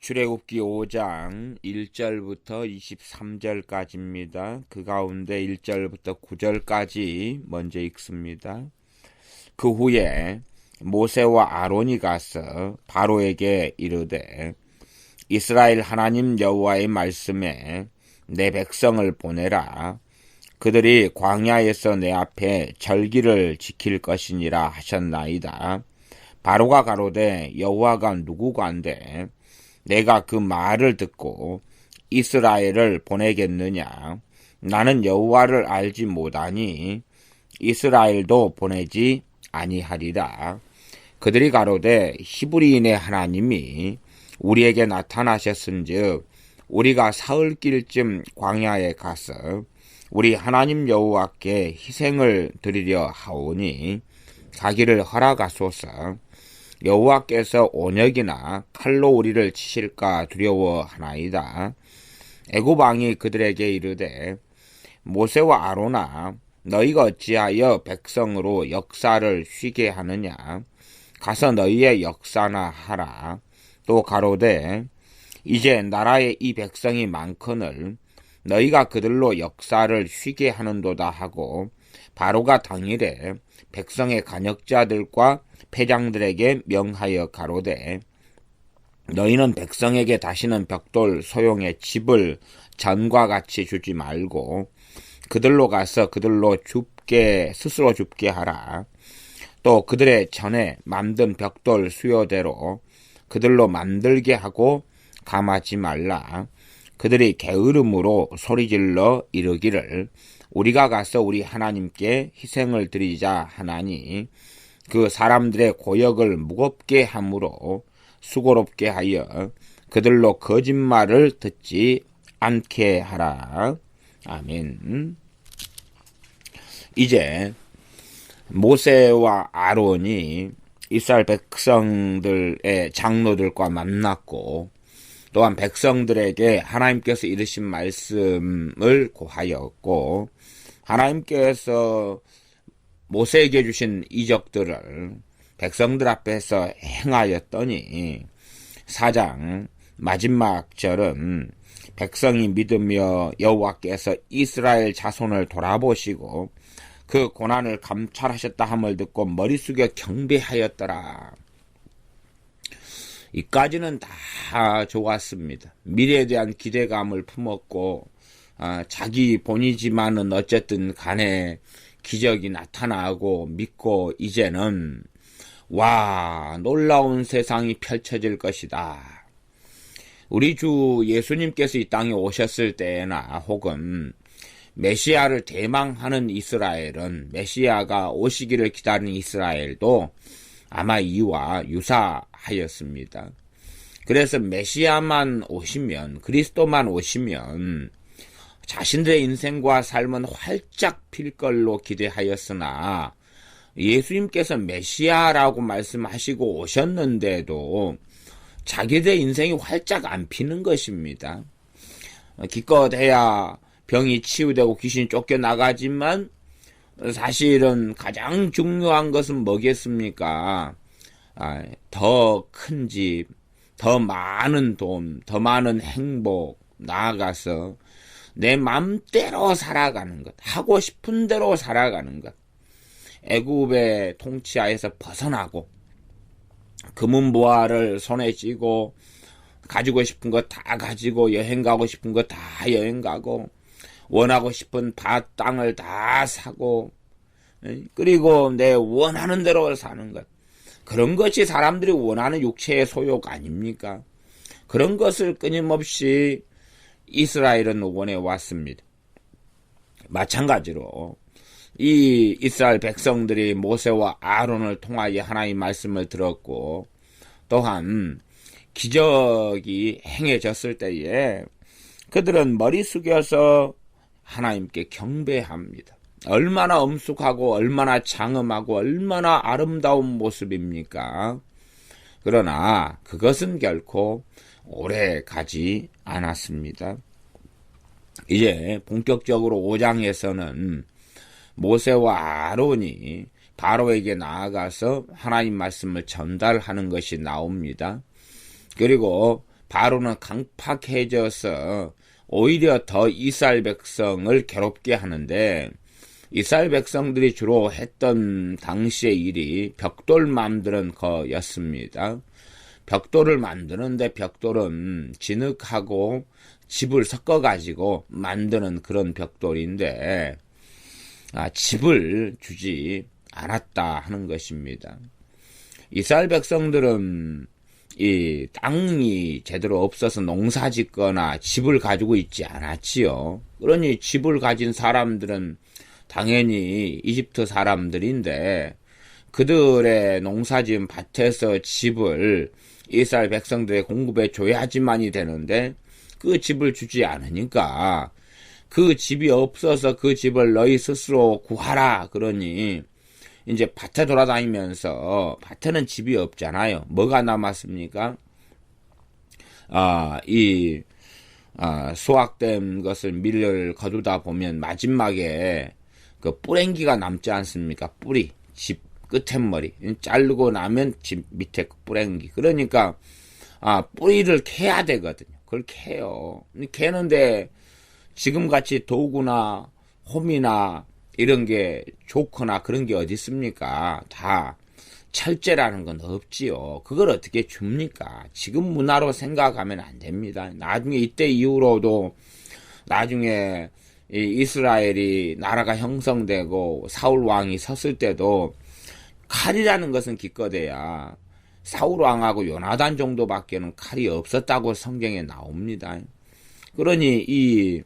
출애굽기 5장 1절부터 23절까지입니다. 그 가운데 1절부터 9절까지 먼저 읽습니다. 그 후에 모세와 아론이 가서 바로에게 이르되 이스라엘 하나님 여호와의 말씀에 내 백성을 보내라. 그들이 광야에서 내 앞에 절기를 지킬 것이니라 하셨나이다. 바로가 가로되 여호와가 누구간데 내가 그 말을 듣고 이스라엘을 보내겠느냐? 나는 여호와를 알지 못하니 이스라엘도 보내지 아니하리라. 그들이 가로되 히브리인의 하나님이 우리에게 나타나셨은즉 우리가 사흘길쯤 광야에 가서 우리 하나님 여호와께 희생을 드리려 하오니 가기를 허락하소서. 여호와께서 온역이나 칼로 우리를 치실까 두려워하나이다. 애굽 왕이 그들에게 이르되 모세와 아론아 너희가 어찌하여 백성으로 역사를 쉬게 하느냐? 가서 너희의 역사나 하라. 또 가로되 이제 나라에 이 백성이 많거늘 너희가 그들로 역사를 쉬게 하는도다 하고 바로가 당일에 백성의 간역자들과 패장들에게 명하여 가로되 너희는 백성에게 다시는 벽돌 소용의 집을 전과 같이 주지 말고 그들로 가서 그들로 스스로 줍게 하라. 또 그들의 전에 만든 벽돌 수요대로 그들로 만들게 하고 감하지 말라. 그들이 게으름으로 소리질러 이르기를 우리가 가서 우리 하나님께 희생을 드리자 하나니 그 사람들의 고역을 무겁게 함으로 수고롭게 하여 그들로 거짓말을 듣지 않게 하라. 아멘. 이제 모세와 아론이 이스라엘 백성들의 장로들과 만났고 또한 백성들에게 하나님께서 이르신 말씀을 고하였고 하나님께서 모세에게 주신 이적들을 백성들 앞에서 행하였더니 4장 마지막 절은 백성이 믿으며 여호와께서 이스라엘 자손을 돌아보시고 그 고난을 감찰하셨다 함을 듣고 머리 숙여 경배하였더라. 이까지는 다 좋았습니다. 미래에 대한 기대감을 품었고 자기 본이지만은 어쨌든 간에 기적이 나타나고 믿고 이제는 와 놀라운 세상이 펼쳐질 것이다. 우리 주 예수님께서 이 땅에 오셨을 때나 혹은 메시아를 대망하는 이스라엘은 메시아가 오시기를 기다리는 이스라엘도 아마 이와 유사하였습니다. 그래서 메시아만 오시면 그리스도만 오시면 자신들의 인생과 삶은 활짝 필 걸로 기대하였으나 예수님께서 메시아라고 말씀하시고 오셨는데도 자기들의 인생이 활짝 안 피는 것입니다. 기껏해야 병이 치유되고 귀신이 쫓겨나가지만 사실은 가장 중요한 것은 뭐겠습니까? 더 큰 집, 더 많은 돈, 더 많은 행복, 나아가서 내 맘대로 살아가는 것, 하고 싶은 대로 살아가는 것, 애굽의 통치하에서 벗어나고 금은보화를 손에 쥐고 가지고 싶은 거 다 가지고 여행 가고 싶은 거 다 여행 가고 원하고 싶은 밭 땅을 다 사고 그리고 내 원하는 대로 사는 것, 그런 것이 사람들이 원하는 육체의 소욕 아닙니까? 그런 것을 끊임없이 이스라엘은 원해왔습니다. 마찬가지로 이 이스라엘 백성들이 모세와 아론을 통하여 하나님의 말씀을 들었고 또한 기적이 행해졌을 때에 그들은 머리 숙여서 하나님께 경배합니다. 얼마나 엄숙하고 얼마나 장엄하고 얼마나 아름다운 모습입니까? 그러나 그것은 결코 오래 가지 않았습니다. 이제 본격적으로 5장에서는 모세와 아론이 바로에게 나아가서 하나님 말씀을 전달하는 것이 나옵니다. 그리고 바로는 강팍해져서 오히려 더 이스라엘 백성을 괴롭게 하는데, 이스라엘 백성들이 주로 했던 당시의 일이 벽돌 만드는 거였습니다. 벽돌을 만드는데 벽돌은 진흙하고 집을 섞어가지고 만드는 그런 벽돌인데, 집을 주지 않았다 하는 것입니다. 이스라엘 백성들은 이 땅이 제대로 없어서 농사 짓거나 집을 가지고 있지 않았지요. 그러니 집을 가진 사람들은 당연히 이집트 사람들인데, 그들의 농사지은 밭에서 집을 이스라엘 백성들의 공급해 줘야지만이 되는데, 그 집을 주지 않으니까 그 집이 없어서 그 집을 너희 스스로 구하라 그러니 이제 밭에 돌아다니면서, 밭에는 집이 없잖아요. 뭐가 남았습니까? 수확된 것을 밀을 거두다 보면 마지막에 그 뿌랭기가 남지 않습니까? 뿌리, 집 끝에머리 자르고 나면 집 밑에 뿌랭기. 그러니까 뿌리를 캐야 되거든요. 그걸 캐요. 캐는데 지금같이 도구나 홈이나 이런 게 좋거나 그런 게 어디 있습니까? 다 철제라는 건 없지요. 그걸 어떻게 줍니까? 지금 문화로 생각하면 안 됩니다. 나중에 이때 이후로도 나중에 이 이스라엘이 나라가 형성되고 사울 왕이 섰을 때도 칼이라는 것은 기껏해야 사울 왕하고 요나단 정도밖에는 칼이 없었다고 성경에 나옵니다. 그러니 이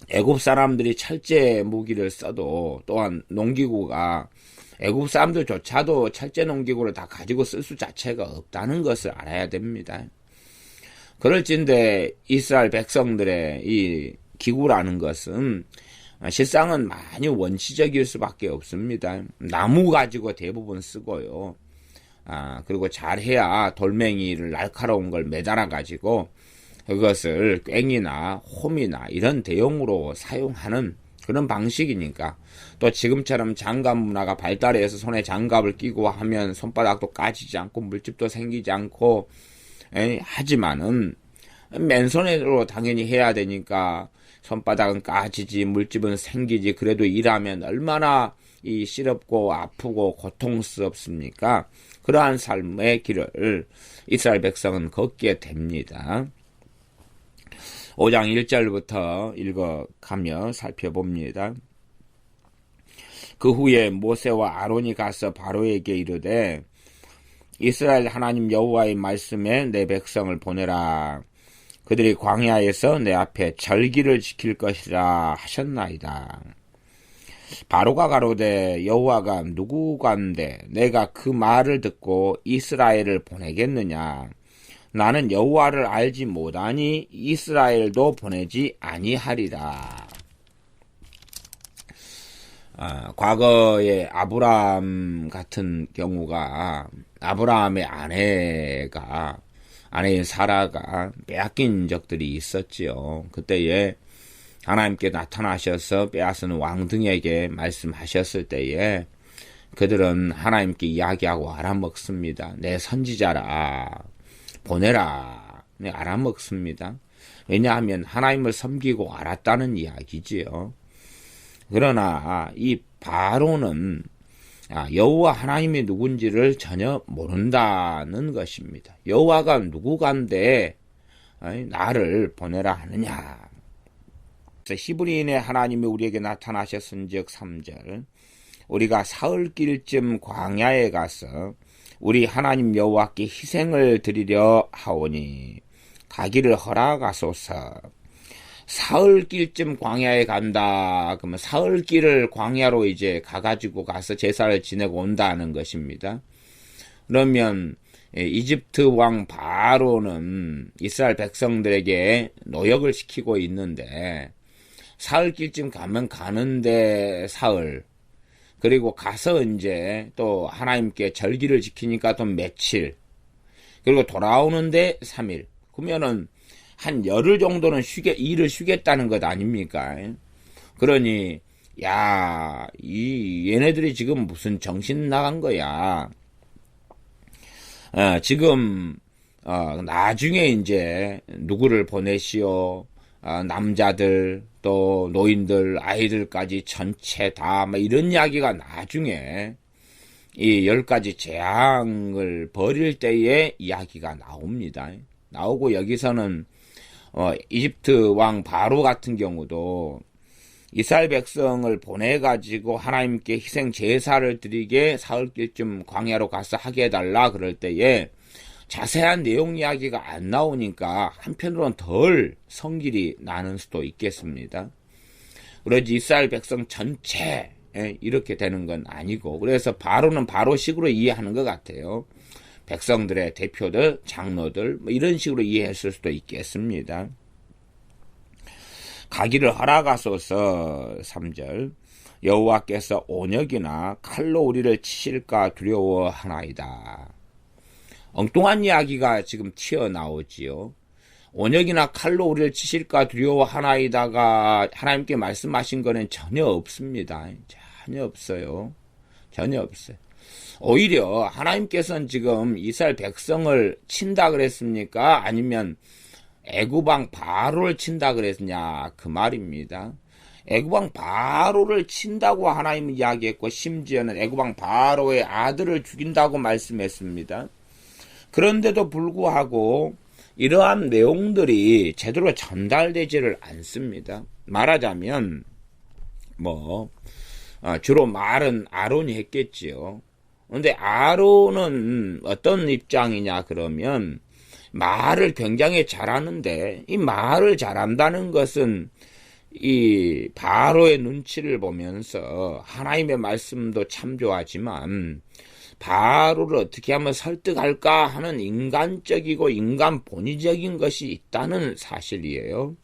애굽 사람들이 철제 무기를 써도, 또한 농기구가 애굽 사람들조차도 철제 농기구를 다 가지고 쓸 수 자체가 없다는 것을 알아야 됩니다. 그럴진데 이스라엘 백성들의 이 기구라는 것은 실상은 많이 원시적일 수밖에 없습니다. 나무 가지고 대부분 쓰고요. 그리고 잘해야 돌멩이를 날카로운 걸 매달아 가지고 그것을 꽹이나 홈이나 이런 대용으로 사용하는 그런 방식이니까, 또 지금처럼 장갑 문화가 발달해서 손에 장갑을 끼고 하면 손바닥도 까지지 않고 물집도 생기지 않고 하지만은 맨손으로 당연히 해야 되니까 손바닥은 까지지 물집은 생기지. 그래도 일하면 얼마나 이 시렵고 아프고 고통스럽습니까? 그러한 삶의 길을 이스라엘 백성은 걷게 됩니다. 5장 1절부터 읽어가며 살펴봅니다. 그 후에 모세와 아론이 가서 바로에게 이르되, 이스라엘 하나님 여호와의 말씀에 내 백성을 보내라. 그들이 광야에서 내 앞에 절기를 지킬 것이라 하셨나이다. 바로가 가로되, 여호와가 누구간데 내가 그 말을 듣고 이스라엘을 보내겠느냐? 나는 여호와를 알지 못하니 이스라엘도 보내지 아니하리라. 과거에 아브라함 같은 경우가, 아브라함의 아내인 사라가 빼앗긴 적들이 있었지요. 그때에 하나님께 나타나셔서 빼앗은 왕등에게 말씀하셨을 때에 그들은 하나님께 이야기하고 알아먹습니다. 내 선지자라 보내라. 네, 알아먹습니다. 왜냐하면 하나님을 섬기고 알았다는 이야기지요. 그러나 이 바로는 여호와 하나님이 누군지를 전혀 모른다는 것입니다. 여호와가 누구간데 나를 보내라 하느냐. 히브리인의 하나님이 우리에게 나타나셨은즉 3절, 우리가 사흘길쯤 광야에 가서 우리 하나님 여호와께 희생을 드리려 하오니 가기를 허락하소서. 사흘길쯤 광야에 간다. 그러면 사흘길을 광야로 이제 가서 제사를 지내고 온다는 것입니다. 그러면 이집트 왕 바로는 이스라엘 백성들에게 노역을 시키고 있는데, 사흘길쯤 가면 가는데 사흘, 그리고 가서 이제 또 하나님께 절기를 지키니까 또 며칠, 그리고 돌아오는데 3일. 그러면은 한 열흘 정도는 일을 쉬겠다는 것 아닙니까? 그러니 얘네들이 지금 무슨 정신 나간 거야. 지금 나중에 이제 누구를 보내시오? 남자들, 또 노인들, 아이들까지 전체 다, 이런 이야기가 나중에 이 10가지 재앙을 벌일 때의 이야기가 나옵니다. 나오고 여기서는, 이집트 왕 바로 같은 경우도 이스라엘 백성을 보내가지고 하나님께 희생 제사를 드리게 사흘길쯤 광야로 가서 하게 해달라 그럴 때에 자세한 내용 이야기가 안 나오니까 한편으로는 덜 성질이 나는 수도 있겠습니다. 그러지 이스라엘 백성 전체 이렇게 되는 건 아니고, 그래서 바로는 바로식으로 이해하는 것 같아요. 백성들의 대표들, 장로들 이런 식으로 이해했을 수도 있겠습니다. 가기를 허락하소서. 3절 여호와께서 온역이나 칼로 우리를 치실까 두려워하나이다. 엉뚱한 이야기가 지금 튀어나오지요. 온역이나 칼로 우리를 치실까 두려워하나이다가 하나님께 말씀하신 거는 전혀 없습니다. 전혀 없어요. 전혀 없어요. 오히려 하나님께서는 지금 이스라엘 백성을 친다 그랬습니까? 아니면 애굽왕 바로를 친다 그랬냐, 그 말입니다. 애굽왕 바로를 친다고 하나님은 이야기했고, 심지어는 애굽왕 바로의 아들을 죽인다고 말씀했습니다. 그런데도 불구하고 이러한 내용들이 제대로 전달되지를 않습니다. 말하자면 주로 말은 아론이 했겠지요. 그런데 아론은 어떤 입장이냐 그러면 말을 굉장히 잘하는데, 이 말을 잘한다는 것은 이 바로의 눈치를 보면서 하나님의 말씀도 참조하지만 바로를 어떻게 하면 설득할까 하는 인간적이고 인간 본의적인 것이 있다는 사실이에요.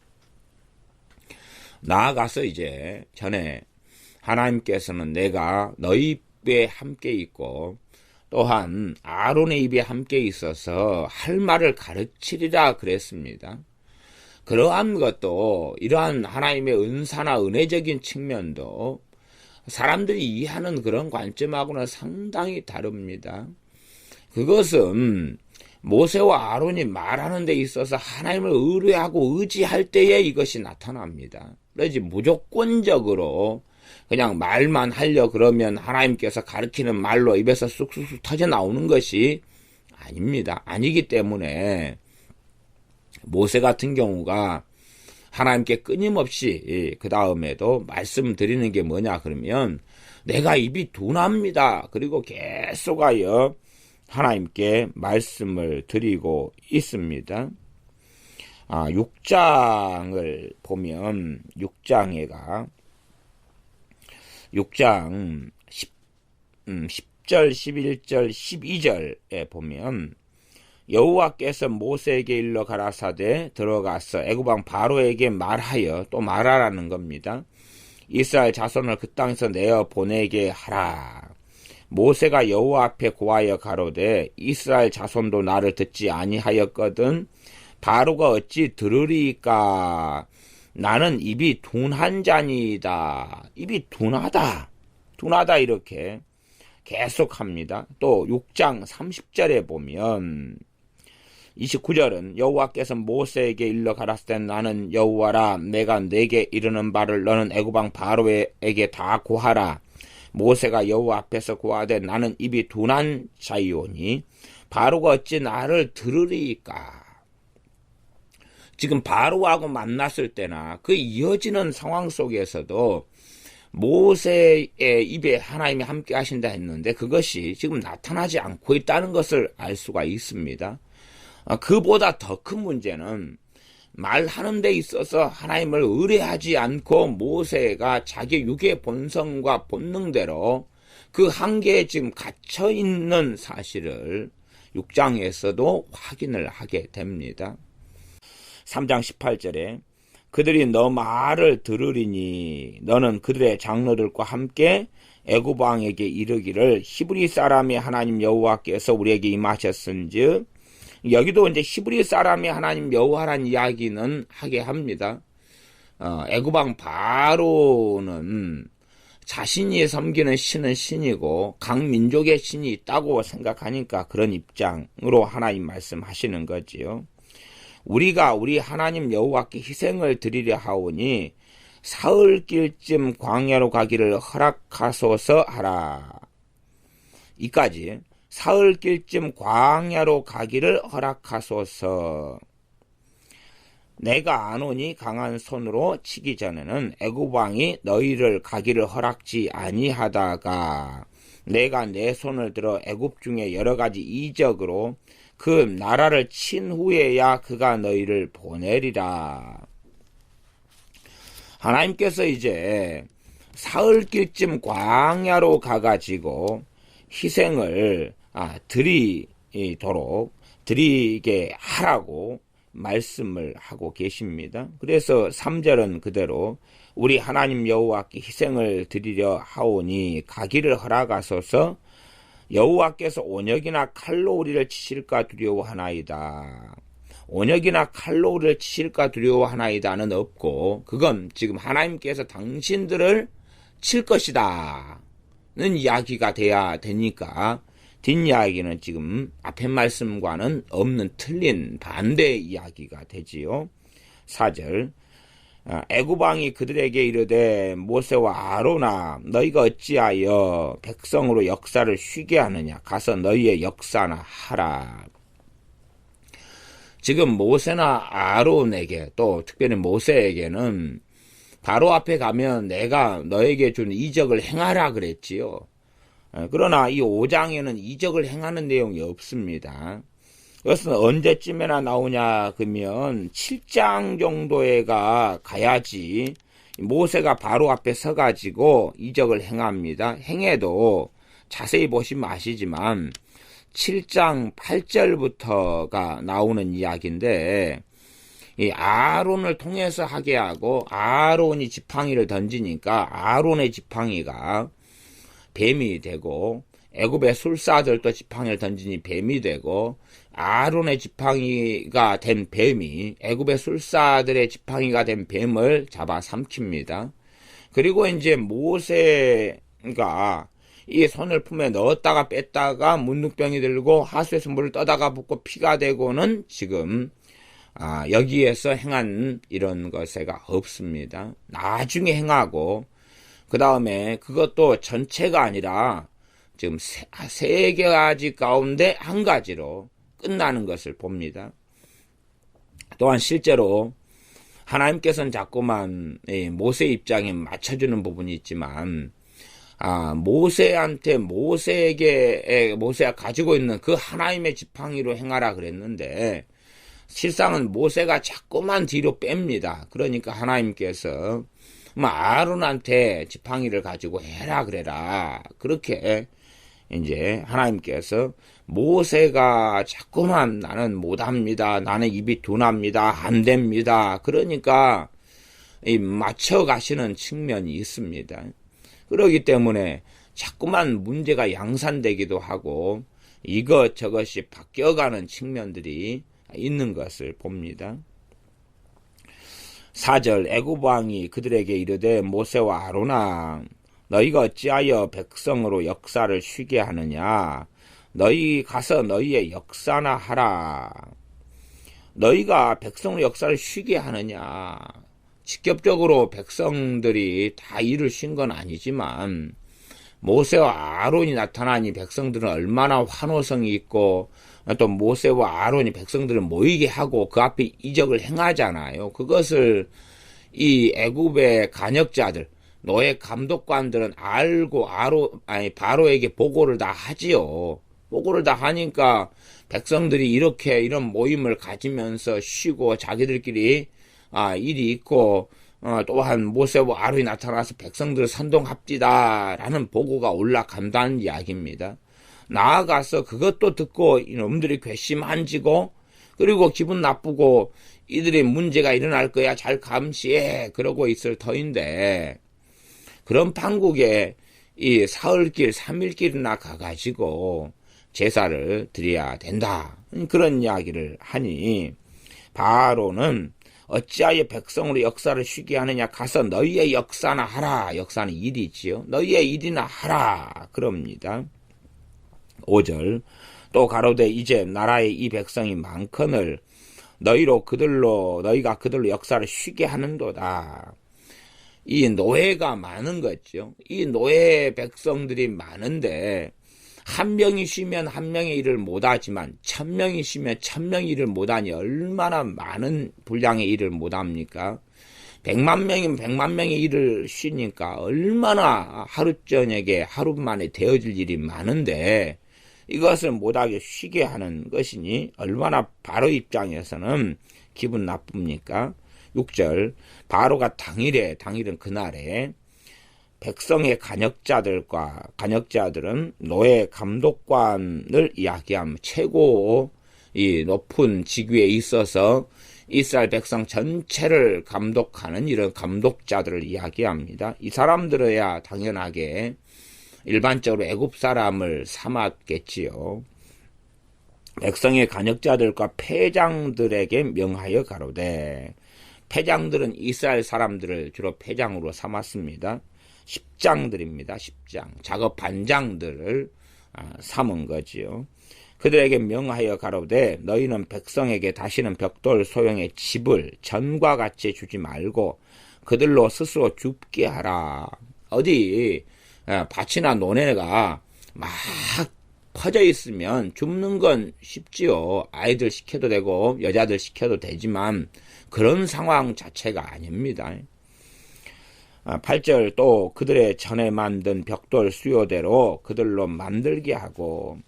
나아가서 이제 전에 하나님께서는 내가 너희 입에 함께 있고 또한 아론의 입에 함께 있어서 할 말을 가르치리라 그랬습니다. 그러한 것도, 이러한 하나님의 은사나 은혜적인 측면도 사람들이 이해하는 그런 관점하고는 상당히 다릅니다. 그것은 모세와 아론이 말하는 데 있어서 하나님을 의뢰하고 의지할 때에 이것이 나타납니다. 그래서 무조건적으로 그냥 말만 하려 그러면 하나님께서 가르치는 말로 입에서 쑥쑥쑥 터져 나오는 것이 아닙니다. 아니기 때문에 모세 같은 경우가 하나님께 끊임없이 그 다음에도 말씀드리는 게 뭐냐 그러면 내가 입이 둔합니다. 그리고 계속하여 하나님께 말씀을 드리고 있습니다. 6장을 보면 6장 10절, 11절, 12절에 보면 여호와께서 모세에게 일러 가라사대 들어가서 애굽왕 바로에게 말하여, 또 말하라는 겁니다. 이스라엘 자손을 그 땅에서 내어 보내게 하라. 모세가 여호와 앞에 고하여 가로되 이스라엘 자손도 나를 듣지 아니하였거든 바로가 어찌 들으리까. 나는 입이 둔한 자니이다. 입이 둔하다 이렇게 계속합니다. 또 6장 30절에 보면 29절은 여호와께서 모세에게 일러 가라사대 나는 여호와라. 내가 내게 이르는 바를 너는 애굽왕 바로에게 다 고하라. 모세가 여호와 앞에서 고하되 나는 입이 둔한 자이오니 바로가 어찌 나를 들으리까. 지금 바로하고 만났을 때나 그 이어지는 상황 속에서도 모세의 입에 하나님이 함께 하신다 했는데 그것이 지금 나타나지 않고 있다는 것을 알 수가 있습니다. 그보다 더 큰 문제는 말하는 데 있어서 하나님을 의뢰하지 않고 모세가 자기 육의 본성과 본능대로 그 한계에 지금 갇혀 있는 사실을 6장에서도 확인을 하게 됩니다. 3장 18절에 그들이 너 말을 들으리니 너는 그들의 장로들과 함께 애굽 왕에게 이르기를 히브리 사람의 하나님 여호와께서 우리에게 임하셨은즉, 여기도 이제 히브리 사람의 하나님 여호와란 이야기는 하게 합니다. 애굽 왕 바로는 자신이 섬기는 신은 신이고 각 민족의 신이 있다고 생각하니까 그런 입장으로 하나님 말씀하시는 거지요. 우리가 우리 하나님 여호와께 희생을 드리려 하오니 사흘길쯤 광야로 가기를 허락하소서 하라. 이까지 사흘길쯤 광야로 가기를 허락하소서. 내가 아노니 강한 손으로 치기 전에는 애굽 왕이 너희를 가기를 허락지 아니하다가 내가 내 손을 들어 애굽 중에 여러 가지 이적으로 그 나라를 친 후에야 그가 너희를 보내리라. 하나님께서 이제 사흘길쯤 광야로 가가지고 희생을 드리게 하라고 말씀을 하고 계십니다. 그래서 3절은 그대로 우리 하나님 여호와께 희생을 드리려 하오니 가기를 허락하소서. 여호와께서 온역이나 칼로 우리를 치실까 두려워하나이다. 온역이나 칼로 우리를 치실까 두려워하나이다는 없고 그건 지금 하나님께서 당신들을 칠 것이다 는 이야기가 돼야 되니까 뒷이야기는 지금 앞의 말씀과는 없는 틀린 반대 이야기가 되지요. 4절 애굽 왕이 그들에게 이르되 모세와 아론아 너희가 어찌하여 백성으로 역사를 쉬게 하느냐 가서 너희의 역사나 하라. 지금 모세나 아론에게 또 특별히 모세에게는 바로 앞에 가면 내가 너에게 준 이적을 행하라 그랬지요. 그러나 이 5장에는 이적을 행하는 내용이 없습니다. 그것은 언제쯤에나 나오냐 그러면 7장 정도에가 가야지 모세가 바로 앞에 서가지고 이적을 행합니다. 행해도 자세히 보시면 아시지만 7장 8절부터가 나오는 이야기인데 이 아론을 통해서 하게 하고 아론이 지팡이를 던지니까 아론의 지팡이가 뱀이 되고 애굽의 술사들도 지팡이를 던지니 뱀이 되고 아론의 지팡이가 된 뱀이 애굽의 술사들의 지팡이가 된 뱀을 잡아 삼킵니다. 그리고 이제 모세가 이 손을 품에 넣었다가 뺐다가 문둥병이 들고 하수에서 물을 떠다가 붓고 피가 되고는 지금 여기에서 행한 이런 것에가 없습니다. 나중에 행하고 그 다음에 그것도 전체가 아니라 지금 세 가지 가운데 한 가지로 끝나는 것을 봅니다. 또한 실제로 하나님께서는 자꾸만 모세 입장에 맞춰주는 부분이 있지만 모세한테 모세가 가지고 있는 그 하나님의 지팡이로 행하라 그랬는데 실상은 모세가 자꾸만 뒤로 뺍니다. 그러니까 하나님께서 아론한테 지팡이를 가지고 해라 그래라. 그렇게 이제 하나님께서 모세가 자꾸만 나는 못합니다. 나는 입이 둔합니다. 안 됩니다. 그러니까 맞춰 가시는 측면이 있습니다. 그렇기 때문에 자꾸만 문제가 양산되기도 하고 이것저것이 바뀌어가는 측면들이 있는 것을 봅니다. 4절 애굽 왕이 그들에게 이르되 모세와 아론아 너희가 어찌하여 백성으로 역사를 쉬게 하느냐 너희 가서 너희의 역사나 하라. 너희가 백성으로 역사를 쉬게 하느냐 직접적으로 백성들이 다 일을 쉰 건 아니지만 모세와 아론이 나타나니 백성들은 얼마나 환호성이 있고 또 모세와 아론이 백성들을 모이게 하고 그 앞에 이적을 행하잖아요. 그것을 이 애굽의 간역자들, 노예 감독관들은 알고 바로에게 보고를 다 하지요. 보고를 다 하니까 백성들이 이런 모임을 가지면서 쉬고 자기들끼리 일이 있고 또한 모세와 아론이 나타나서 백성들을 선동합디다라는 보고가 올라간다는 이야기입니다. 나아가서 그것도 듣고 이놈들이 괘씸한지고 그리고 기분 나쁘고 이들의 문제가 일어날 거야 잘 감시해 그러고 있을 터인데 그런 판국에 이 사흘길 3일길이나 가가지고 제사를 드려야 된다 그런 이야기를 하니 바로는 어찌하여 백성으로 역사를 쉬게 하느냐. 가서 너희의 역사나 하라. 역사는 일이지요. 너희의 일이나 하라. 그럽니다. 5절 또 가로되 이제 나라의 이 백성이 많거늘 너희가 그들로 역사를 쉬게 하는도다. 이 노예가 많은 거죠. 이 노예 백성들이 많은데 한 명이 쉬면 한 명의 일을 못하지만 1000명이 쉬면 1000명의 일을 못하니 얼마나 많은 분량의 일을 못합니까? 100만 명이면 100만 명의 일을 쉬니까 얼마나 하루 저녁에 하루 만에 되어질 일이 많은데 이것을 못하게 쉬게 하는 것이니 얼마나 바로 입장에서는 기분 나쁩니까? 6절 바로가 당일은 그날에 백성의 간역자들은 노예 감독관을 이야기하면 최고 이 높은 직위에 있어서 이스라엘 백성 전체를 감독하는 이런 감독자들을 이야기합니다. 이 사람들이야 당연하게 일반적으로 애굽 사람을 삼았겠지요. 백성의 간역자들과 패장들에게 명하여 가로되 패장들은 이스라엘 사람들을 주로 패장으로 삼았습니다. 십장들입니다. 십장. 작업 반장들을 삼은 거지요. 그들에게 명하여 가로되 너희는 백성에게 다시는 벽돌 소형의 집을 전과 같이 주지 말고 그들로 스스로 줍게 하라. 어디 밭이나 논에가 막 퍼져 있으면 줍는 건 쉽지요. 아이들 시켜도 되고 여자들 시켜도 되지만 그런 상황 자체가 아닙니다. 8절 또 그들의 전에 만든 벽돌 수요대로 그들로 만들게 하고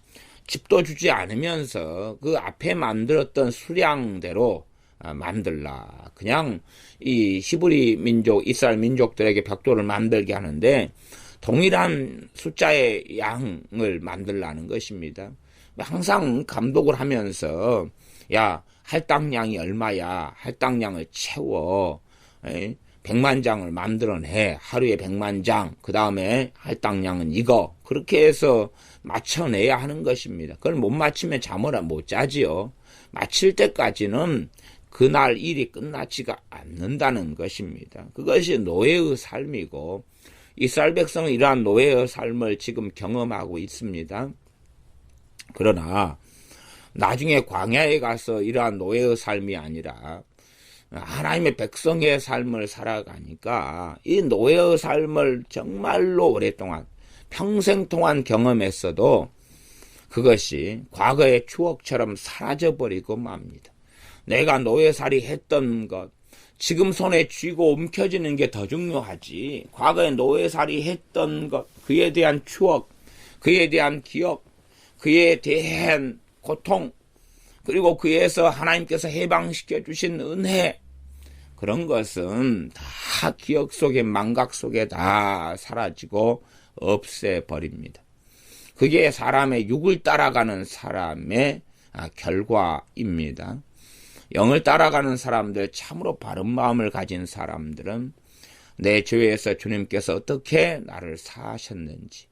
집도 주지 않으면서 그 앞에 만들었던 수량대로 만들라. 그냥 이 히브리 민족, 이스라엘 민족들에게 벽돌을 만들게 하는데 동일한 숫자의 양을 만들라는 것입니다. 항상 감독을 하면서 야 할당량이 얼마야. 할당량을 채워. 100만 장을 만들어내. 하루에 100만 장. 그 다음에 할당량은 이거. 그렇게 해서 맞춰내야 하는 것입니다. 그걸 못 맞추면 잠을 못 자지요. 마칠 때까지는 그날 일이 끝나지가 않는다는 것입니다. 그것이 노예의 삶이고 이스라엘 백성은 이러한 노예의 삶을 지금 경험하고 있습니다. 그러나 나중에 광야에 가서 이러한 노예의 삶이 아니라 하나님의 백성의 삶을 살아가니까 이 노예의 삶을 정말로 오랫동안 평생 동안 경험했어도 그것이 과거의 추억처럼 사라져버리고 맙니다. 내가 노예살이 했던 것 지금 손에 쥐고 움켜쥐는 게 더 중요하지. 과거에 노예살이 했던 것 그에 대한 추억 그에 대한 기억 그에 대한 고통 그리고 그에서 하나님께서 해방시켜 주신 은혜 그런 것은 다 기억 속에 망각 속에 다 사라지고 없애버립니다. 그게 사람의 육을 따라가는 사람의 결과입니다. 영을 따라가는 사람들 참으로 바른 마음을 가진 사람들은 내 죄에서 주님께서 어떻게 나를 사하셨는지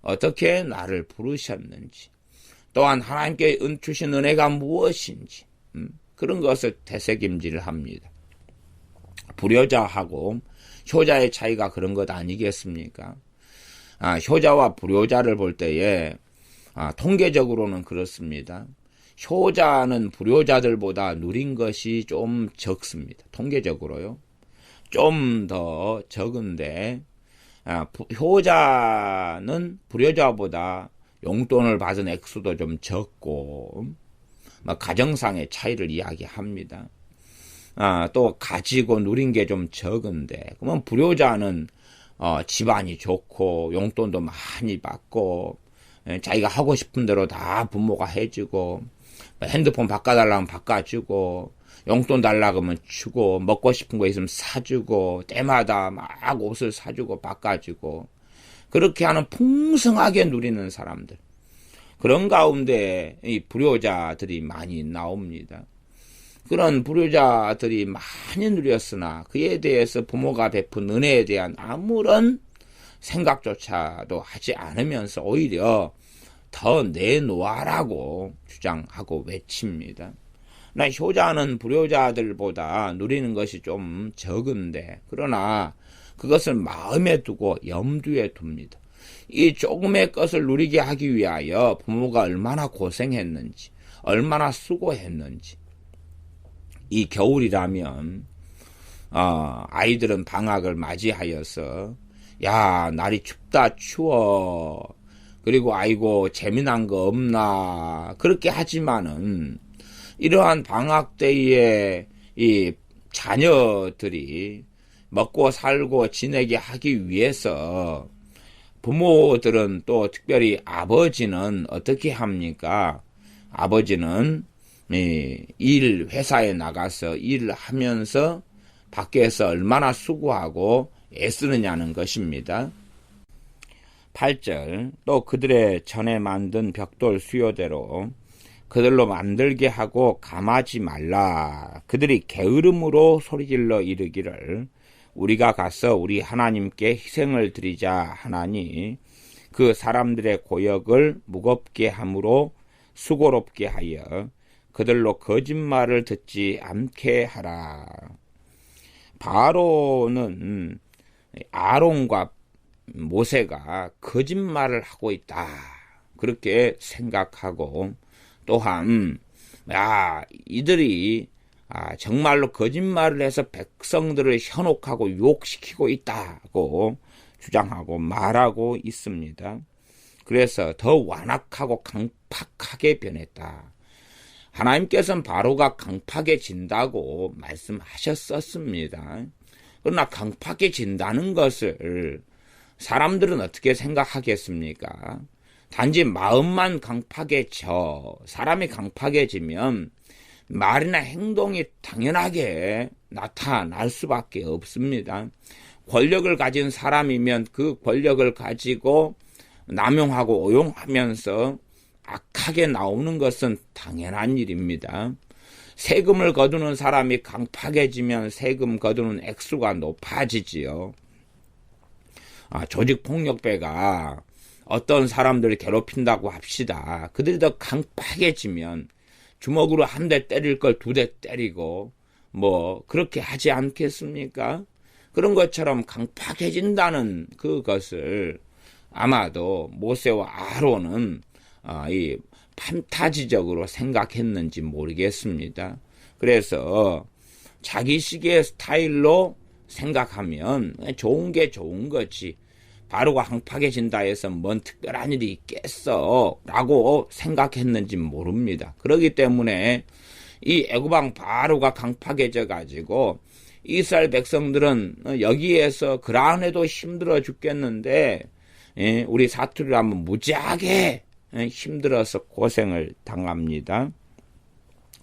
어떻게 나를 부르셨는지 또한 하나님께 주신 은혜가 무엇인지 그런 것을 되새김질을 합니다. 불효자하고 효자의 차이가 그런 것 아니겠습니까? 효자와 불효자를 볼 때에 통계적으로는 그렇습니다. 효자는 불효자들보다 누린 것이 좀 적습니다. 통계적으로요. 좀 더 적은데 효자는 불효자보다 용돈을 받은 액수도 좀 적고 가정상의 차이를 이야기합니다. 또 가지고 누린 게 좀 적은데 그러면 불효자는 집안이 좋고 용돈도 많이 받고 자기가 하고 싶은 대로 다 부모가 해주고 핸드폰 바꿔달라면 바꿔주고 용돈 달라 그러면 주고 먹고 싶은 거 있으면 사주고 때마다 막 옷을 사주고 바꿔주고 그렇게 하는 풍성하게 누리는 사람들 그런 가운데 이 불효자들이 많이 나옵니다. 그런 불효자들이 많이 누렸으나 그에 대해서 부모가 베푼 은혜에 대한 아무런 생각조차도 하지 않으면서 오히려 더 내놓아라고 주장하고 외칩니다. 나 효자는 불효자들보다 누리는 것이 좀 적은데, 그러나 그것을 마음에 두고 염두에 둡니다. 이 조금의 것을 누리게 하기 위하여 부모가 얼마나 고생했는지, 얼마나 수고했는지. 이 겨울이라면 아이들은 방학을 맞이하여서 야, 날이 춥다 추워, 그리고 아이고 재미난 거 없나, 그렇게 하지만은 이러한 방학 때에 이 자녀들이 먹고 살고 지내게 하기 위해서 부모들은, 또 특별히 아버지는 어떻게 합니까? 아버지는 회사에 나가서 일을 하면서 밖에서 얼마나 수고하고 애쓰느냐는 것입니다. 8절, 또 그들의 전에 만든 벽돌 수요대로 그들로 만들게 하고 감하지 말라. 그들이 게으름으로 소리질러 이르기를 우리가 가서 우리 하나님께 희생을 드리자 하나니 그 사람들의 고역을 무겁게 함으로 수고롭게 하여 그들로 거짓말을 듣지 않게 하라. 바로는 아론과 모세가 거짓말을 하고 있다, 그렇게 생각하고, 또한 이들이 정말로 거짓말을 해서 백성들을 현혹하고 유혹시키고 있다고 주장하고 말하고 있습니다. 그래서 더 완악하고 강팍하게 변했다. 하나님께서는 바로가 강팍해진다고 말씀하셨었습니다. 그러나 강팍해진다는 것을 사람들은 어떻게 생각하겠습니까? 단지 마음만 강팍해져. 사람이 강팍해지면 말이나 행동이 당연하게 나타날 수밖에 없습니다. 권력을 가진 사람이면 그 권력을 가지고 남용하고 오용하면서 악하게 나오는 것은 당연한 일입니다. 세금을 거두는 사람이 강팍해지면 세금 거두는 액수가 높아지지요. 조직폭력배가 어떤 사람들을 괴롭힌다고 합시다. 그들이 더 강팍해지면 주먹으로 한 대 때릴 걸 두 대 때리고 그렇게 하지 않겠습니까? 그런 것처럼 강팍해진다는 그것을 아마도 모세와 아론은 이 판타지적으로 생각했는지 모르겠습니다. 그래서 자기식의 스타일로 생각하면 좋은 게 좋은 거지, 바로가 강팍해진다 해서 뭔 특별한 일이 있겠어 라고 생각했는지 모릅니다. 그렇기 때문에 이 애굽왕 바로가 강팍해져 가지고 이스라엘 백성들은 여기에서 그러한해도 힘들어 죽겠는데 우리 사투리로 하면 무지하게 힘들어서 고생을 당합니다.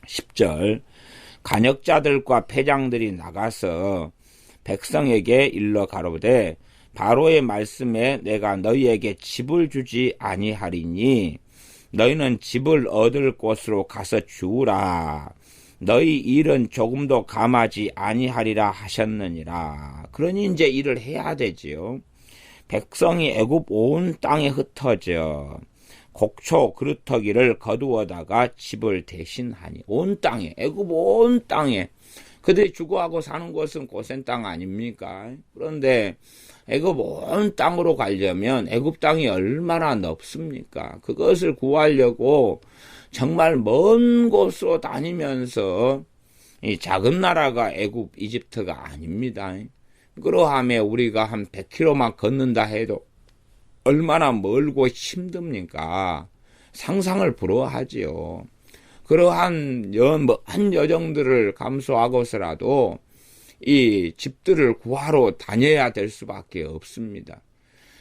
10절, 간역자들과 패장들이 나가서 백성에게 일러 가로되 바로의 말씀에 내가 너희에게 집을 주지 아니하리니 너희는 집을 얻을 곳으로 가서 주우라. 너희 일은 조금도 감하지 아니하리라 하셨느니라. 그러니 이제 일을 해야 되지요. 백성이 애굽 온 땅에 흩어져 곡초 그루터기를 거두어다가 집을 대신하니, 온 땅에, 애굽 온 땅에 그들이 주거하고 사는 곳은 고센 땅 아닙니까? 그런데 애굽 온 땅으로 가려면 애굽 땅이 얼마나 넓습니까? 그것을 구하려고 정말 먼 곳으로 다니면서, 이 작은 나라가 애굽 이집트가 아닙니다. 그러함에 우리가 한 100km만 걷는다 해도 얼마나 멀고 힘듭니까? 상상을 불허하지요. 그러한 한 여정들을 감수하고서라도 이 집들을 구하러 다녀야 될 수밖에 없습니다.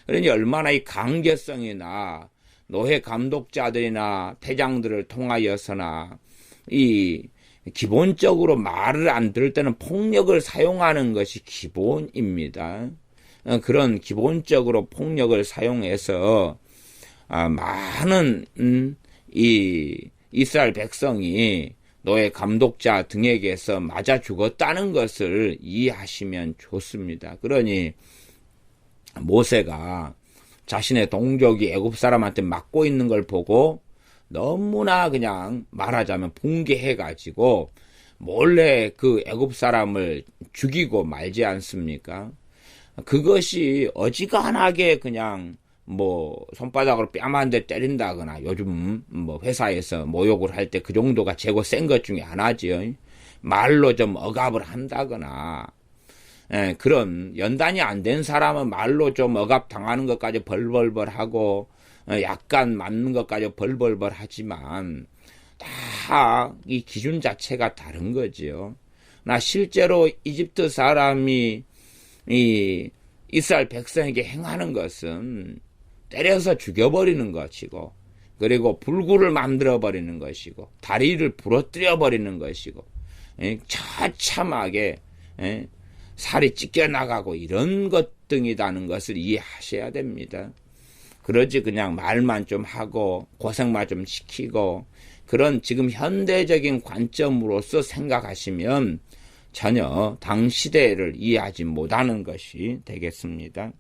그러니 얼마나 이 강제성이나 노예 감독자들이나 패장들을 통하여서나 이 기본적으로 말을 안 들을 때는 폭력을 사용하는 것이 기본입니다. 그런 기본적으로 폭력을 사용해서 많은 이 이스라엘 백성이 노예 감독자 등에게서 맞아 죽었다는 것을 이해하시면 좋습니다. 그러니 모세가 자신의 동족이 애굽 사람한테 맞고 있는 걸 보고 너무나 그냥 말하자면 봉개해가지고 몰래 그 애굽 사람을 죽이고 말지 않습니까? 그것이 어지간하게 그냥 뭐 손바닥으로 뺨 한 대 때린다거나 요즘 뭐 회사에서 모욕을 할 때 그 정도가 최고 센 것 중에 하나지요. 말로 좀 억압을 한다거나 그런 연단이 안 된 사람은 말로 좀 억압 당하는 것까지 벌벌벌 하고 약간 맞는 것까지 벌벌벌 하지만 다 이 기준 자체가 다른 거지요. 나 실제로 이집트 사람이 이 이스라엘 백성에게 행하는 것은 때려서 죽여버리는 것이고, 그리고 불구를 만들어버리는 것이고, 다리를 부러뜨려버리는 것이고, 처참하게 살이 찢겨나가고 이런 것 등이라는 것을 이해하셔야 됩니다. 그러지 그냥 말만 좀 하고 고생만 좀 시키고 그런 지금 현대적인 관점으로서 생각하시면 전혀 당 시대를 이해하지 못하는 것이 되겠습니다.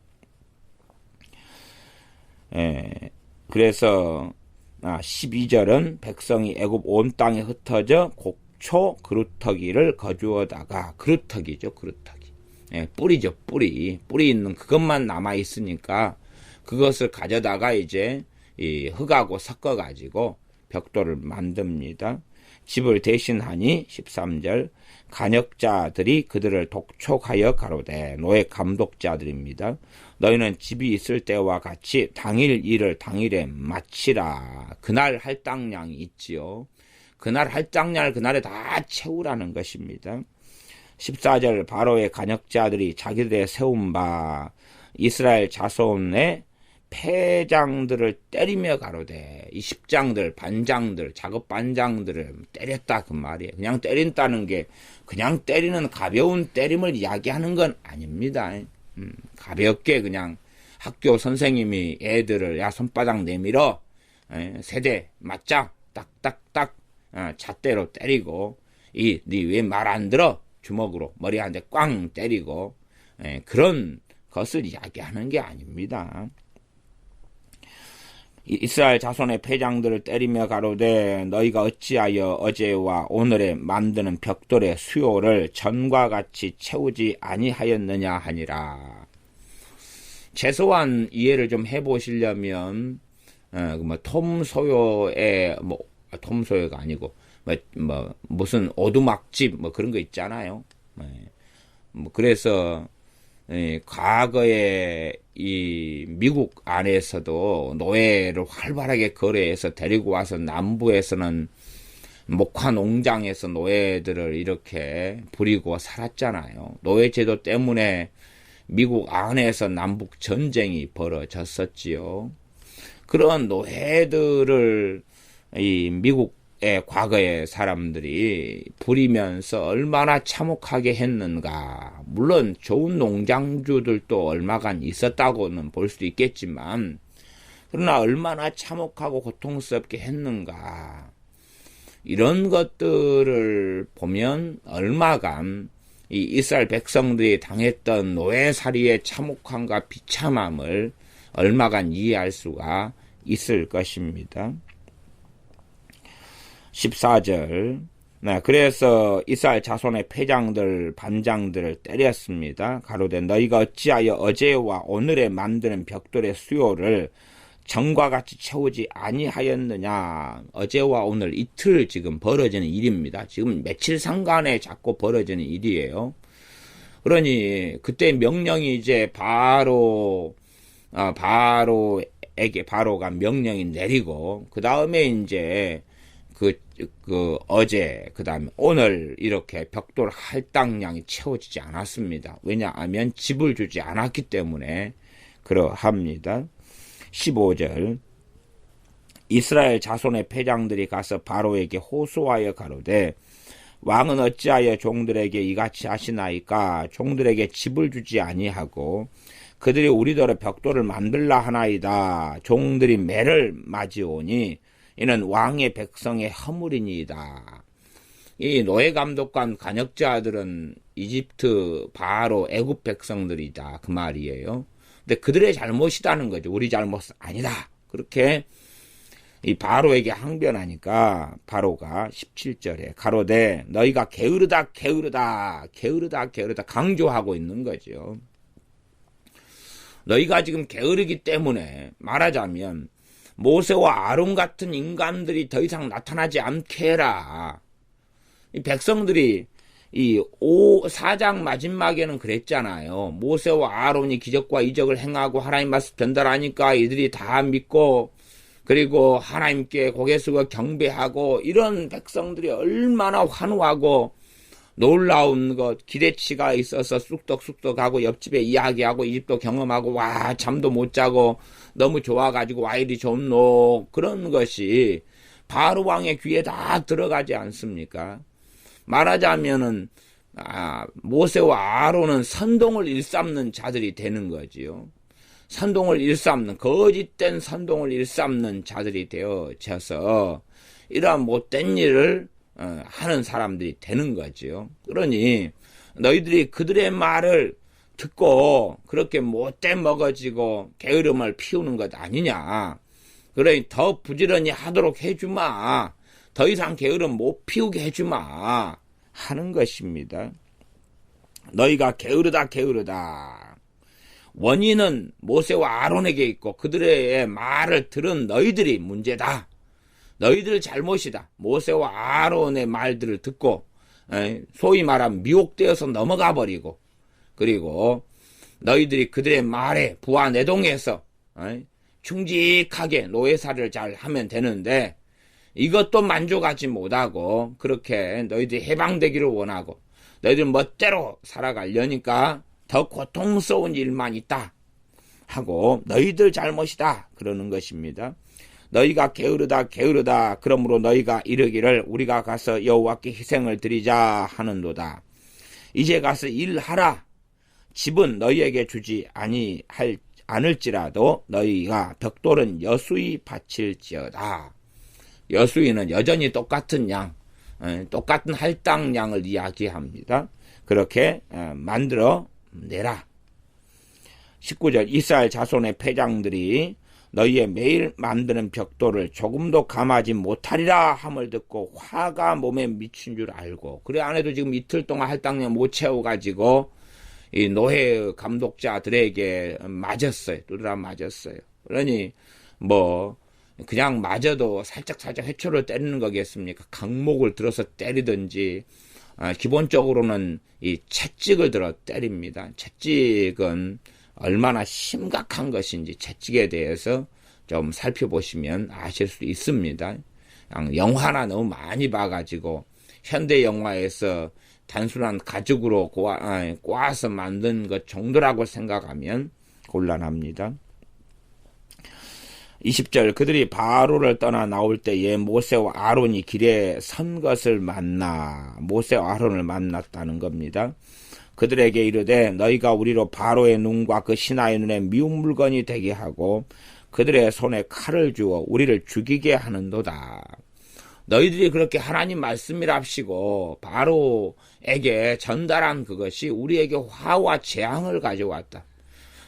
그래서 12절은 백성이 애굽 온 땅에 흩어져 곡초 그루터기를 거주하다가, 그루터기죠, 그루터기. 뿌리죠, 뿌리 있는 그것만 남아 있으니까 그것을 가져다가 이제 이 흙하고 섞어 가지고 벽돌을 만듭니다. 집을 대신하니 13절 간역자들이 그들을 독촉하여 가로되, 노예 감독자들입니다. 너희는 집이 있을 때와 같이 당일 일을 당일에 마치라. 그날 할당량이 있지요. 그날 할당량을 그날에 다 채우라는 것입니다. 14절 바로의 간역자들이 자기들의 세운 바 이스라엘 자손의 패장들을 때리며 가로되, 이 십장들, 반장들, 작업 반장들을 때렸다 그 말이에요. 그냥 때린다는 게 그냥 때리는 가벼운 때림을 이야기하는 건 아닙니다. 가볍게 그냥 학교 선생님이 애들을 야 손바닥 내밀어, 세대 맞자, 딱딱딱 잣대로 때리고, 니 왜 말 안 들어? 주먹으로 머리 한 대 꽝 때리고, 그런 것을 이야기하는 게 아닙니다. 이스라엘 자손의 패장들을 때리며 가로되, 너희가 어찌하여 어제와 오늘에 만드는 벽돌의 수요를 전과 같이 채우지 아니하였느냐 하니라. 최소한 이해를 좀 해보시려면 톰소요의 톰소요가 아니고 무슨 오두막집 그런 거 있잖아요. 그래서 과거에 이 미국 안에서도 노예를 활발하게 거래해서 데리고 와서 남부에서는 목화 농장에서 노예들을 이렇게 부리고 살았잖아요. 노예제도 때문에 미국 안에서 남북 전쟁이 벌어졌었지요. 그런 노예들을 이 미국의 과거의 사람들이 부리면서 얼마나 참혹하게 했는가. 물론 좋은 농장주들도 얼마간 있었다고는 볼 수도 있겠지만, 그러나 얼마나 참혹하고 고통스럽게 했는가. 이런 것들을 보면 얼마간 이 이스라엘 백성들이 당했던 노예살이의 참혹함과 비참함을 얼마간 이해할 수가 있을 것입니다. 14절 그래서 이스라엘 자손의 패장들 반장들을 때렸습니다. 가로되 너희가 어찌하여 어제와 오늘에 만드는 벽돌의 수요를 전과 같이 채우지 아니하였느냐. 어제와 오늘 이틀 지금 벌어지는 일입니다. 지금 며칠 상간에 자꾸 벌어지는 일이에요. 그러니 그때 명령이 이제 바로가 명령이 내리고, 그 다음에 이제 어제, 그 다음에 오늘 이렇게 벽돌 할당량이 채워지지 않았습니다. 왜냐하면 집을 주지 않았기 때문에 그러합니다. 15절 이스라엘 자손의 패장들이 가서 바로에게 호소하여 가로되, 왕은 어찌하여 종들에게 이같이 하시나이까? 종들에게 집을 주지 아니하고 그들이 우리더러 벽돌을 만들라 하나이다. 종들이 매를 맞이오니 이는 왕의 백성의 허물이니이다. 이 노예 감독관 간역자들은 이집트 바로 애굽 백성들이다 그 말이에요. 근데 그들의 잘못이라는 거죠. 우리 잘못은 아니다. 그렇게 이 바로에게 항변하니까 바로가 17절에 가로되 너희가 게으르다 게으르다 게으르다 게으르다 강조하고 있는 거죠. 너희가 지금 게으르기 때문에 말하자면 모세와 아론 같은 인간들이 더 이상 나타나지 않게 해라. 이 백성들이 이 4장 마지막에는 그랬잖아요. 모세와 아론이 기적과 이적을 행하고 하나님 말씀 전달하니까 이들이 다 믿고 그리고 하나님께 고개 숙여 경배하고 이런 백성들이 얼마나 환호하고 놀라운 것 기대치가 있어서 쑥덕쑥덕하고 옆집에 이야기하고 이 집도 경험하고 와 잠도 못 자고 너무 좋아가지고 와 이리 좋노 그런 것이 바로 왕의 귀에 다 들어가지 않습니까? 말하자면은 모세와 아론은 선동을 일삼는 자들이 되는 거지요. 선동을 일삼는 거짓된 선동을 일삼는 자들이 되어져서 이러한 못된 일을 하는 사람들이 되는 거지요. 그러니 너희들이 그들의 말을 듣고 그렇게 못돼 먹어지고 게으름을 피우는 것 아니냐. 그러니 더 부지런히 하도록 해주마. 더 이상 게으름 못 피우게 해주마 하는 것입니다. 너희가 게으르다 게으르다. 원인은 모세와 아론에게 있고 그들의 말을 들은 너희들이 문제다. 너희들 잘못이다. 모세와 아론의 말들을 듣고 소위 말하면 미혹되어서 넘어가 버리고 그리고 너희들이 그들의 말에 부하내동해서 충직하게 노예살이를 잘 하면 되는데 이것도 만족하지 못하고 그렇게 너희들이 해방되기를 원하고 너희들 멋대로 살아가려니까 더 고통스러운 일만 있다 하고 너희들 잘못이다 그러는 것입니다. 너희가 게으르다 게으르다 그러므로 너희가 이르기를 우리가 가서 여호와께 희생을 드리자 하는도다. 이제 가서 일하라. 집은 너희에게 주지 않을지라도 너희가 벽돌은 여수이 바칠지어다. 여수이는 여전히 똑같은 양, 똑같은 할당량을 이야기합니다. 그렇게 만들어 내라. 19절 이스라엘 자손의 패장들이 너희의 매일 만드는 벽돌을 조금도 감하지 못하리라 함을 듣고 화가 몸에 미친 줄 알고 그래 안에도 지금 이틀 동안 할당량 못 채워가지고 이 노예 감독자들에게 맞았어요. 두드러 맞았어요. 그러니 뭐 그냥 맞아도 살짝 회초를 때리는 거겠습니까? 강목을 들어서 때리든지 기본적으로는 이 채찍을 들어 때립니다. 채찍은 얼마나 심각한 것인지 채찍에 대해서 좀 살펴보시면 아실 수 있습니다. 영화나 너무 많이 봐가지고 현대 영화에서 단순한 가죽으로 꼬아서 만든 것 정도라고 생각하면 곤란합니다. 20절 그들이 바로를 떠나 나올 때에 모세와 아론이 길에 선 것을 만나 모세와 아론을 만났다는 겁니다. 그들에게 이르되 너희가 우리로 바로의 눈과 그 신하의 눈에 미운 물건이 되게 하고 그들의 손에 칼을 주어 우리를 죽이게 하는도다. 너희들이 그렇게 하나님 말씀이랍시고 바로에게 전달한 그것이 우리에게 화와 재앙을 가져왔다.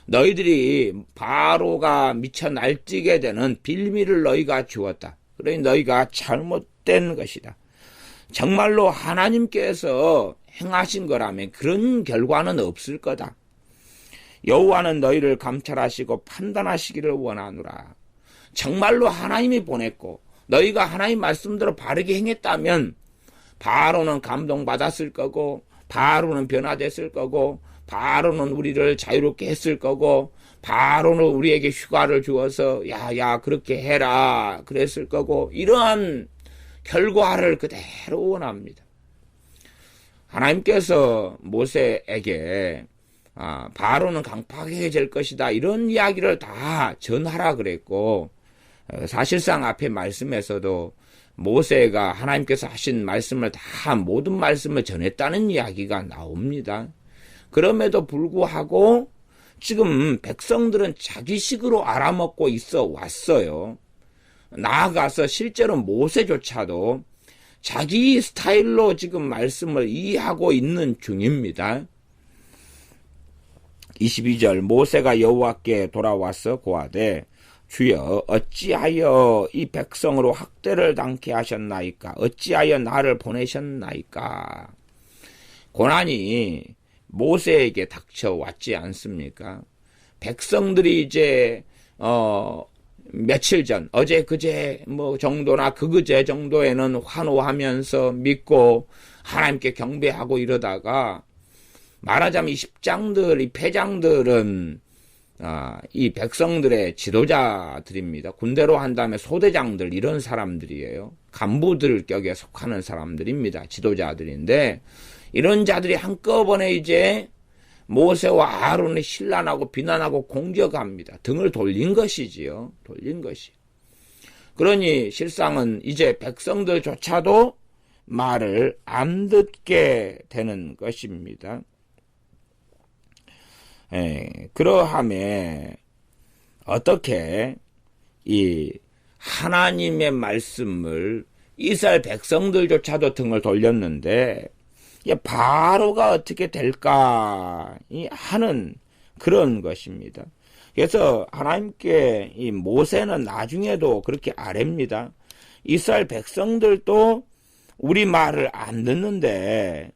너희들이 바로가 미쳐 날뛰게 되는 빌미를 너희가 주었다. 그러니 너희가 잘못된 것이다. 정말로 하나님께서 행하신 거라면 그런 결과는 없을 거다. 여호와는 너희를 감찰하시고 판단하시기를 원하노라. 정말로 하나님이 보냈고 너희가 하나님 말씀대로 바르게 행했다면 바로는 감동받았을 거고 바로는 변화됐을 거고 바로는 우리를 자유롭게 했을 거고 바로는 우리에게 휴가를 주어서 야 그렇게 해라 그랬을 거고 이러한 결과를 그대로 원합니다. 하나님께서 모세에게 바로는 강팍해질 것이다 이런 이야기를 다 전하라 그랬고 사실상 앞에 말씀에서도 모세가 하나님께서 하신 말씀을 다 모든 말씀을 전했다는 이야기가 나옵니다. 그럼에도 불구하고 지금 백성들은 자기식으로 알아먹고 있어 왔어요. 나아가서 실제로 모세조차도 자기 스타일로 지금 말씀을 이해하고 있는 중입니다. 22절 모세가 여호와께 돌아와서 고하되 주여 어찌하여 이 백성으로 학대를 당케 하셨나이까? 어찌하여 나를 보내셨나이까? 고난이 모세에게 닥쳐왔지 않습니까? 백성들이 이제 며칠 전 어제 그제 뭐 정도나 그그제 정도에는 환호하면서 믿고 하나님께 경배하고 이러다가 말하자면 이 십장들, 이 패장들은 이 백성들의 지도자들입니다. 군대로 한다면 소대장들 이런 사람들이에요. 간부들 격에 속하는 사람들입니다. 지도자들인데 이런 자들이 한꺼번에 이제 모세와 아론을 신란하고 비난하고 공격합니다. 등을 돌린 것이지요. 돌린 것이. 그러니 실상은 이제 백성들조차도 말을 안 듣게 되는 것입니다. 그러함에 어떻게 이 하나님의 말씀을 이스라엘 백성들조차도 등을 돌렸는데 바로가 어떻게 될까 하는 그런 것입니다. 그래서 하나님께 이 모세는 나중에도 그렇게 아뢰입니다. 이스라엘 백성들도 우리 말을 안 듣는데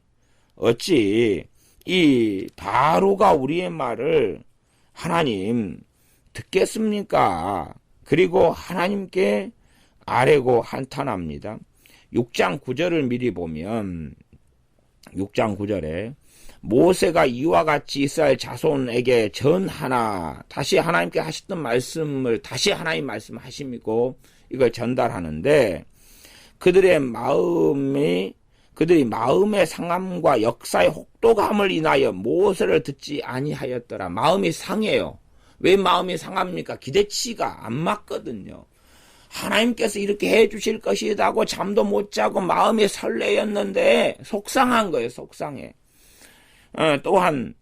어찌 이 바로가 우리의 말을 하나님 듣겠습니까? 그리고 하나님께 아뢰고 한탄합니다. 6장 9절을 미리 보면 6장 9절에 모세가 이와 같이 이스라엘 자손에게 전하나, 다시 하나님께 하셨던 말씀을 다시 하나님 말씀하시고 이걸 전달하는데 그들이 마음의 상함과 역사의 혹독함을 인하여 모세를 듣지 아니하였더라. 마음이 상해요. 왜 마음이 상합니까? 기대치가 안 맞거든요. 하나님께서 이렇게 해주실 것이라고 잠도 못 자고 마음이 설레였는데 속상한 거예요. 속상해. 또한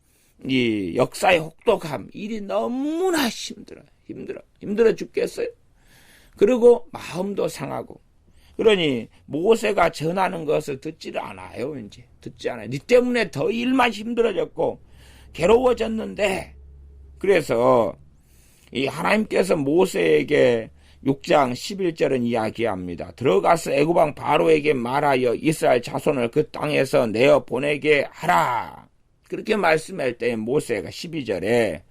이 역사의 혹독함, 일이 너무나 힘들어 죽겠어요. 그리고 마음도 상하고. 그러니 모세가 전하는 것을 듣지를 않아요. 이제 듣지 않아요. 니 때문에 더 일만 힘들어졌고 괴로워졌는데, 그래서 이 하나님께서 모세에게 6장 11절은 이야기합니다. 들어가서 애굽왕 바로에게 말하여 이스라엘 자손을 그 땅에서 내어 보내게 하라. 그렇게 말씀할 때 모세가 12절에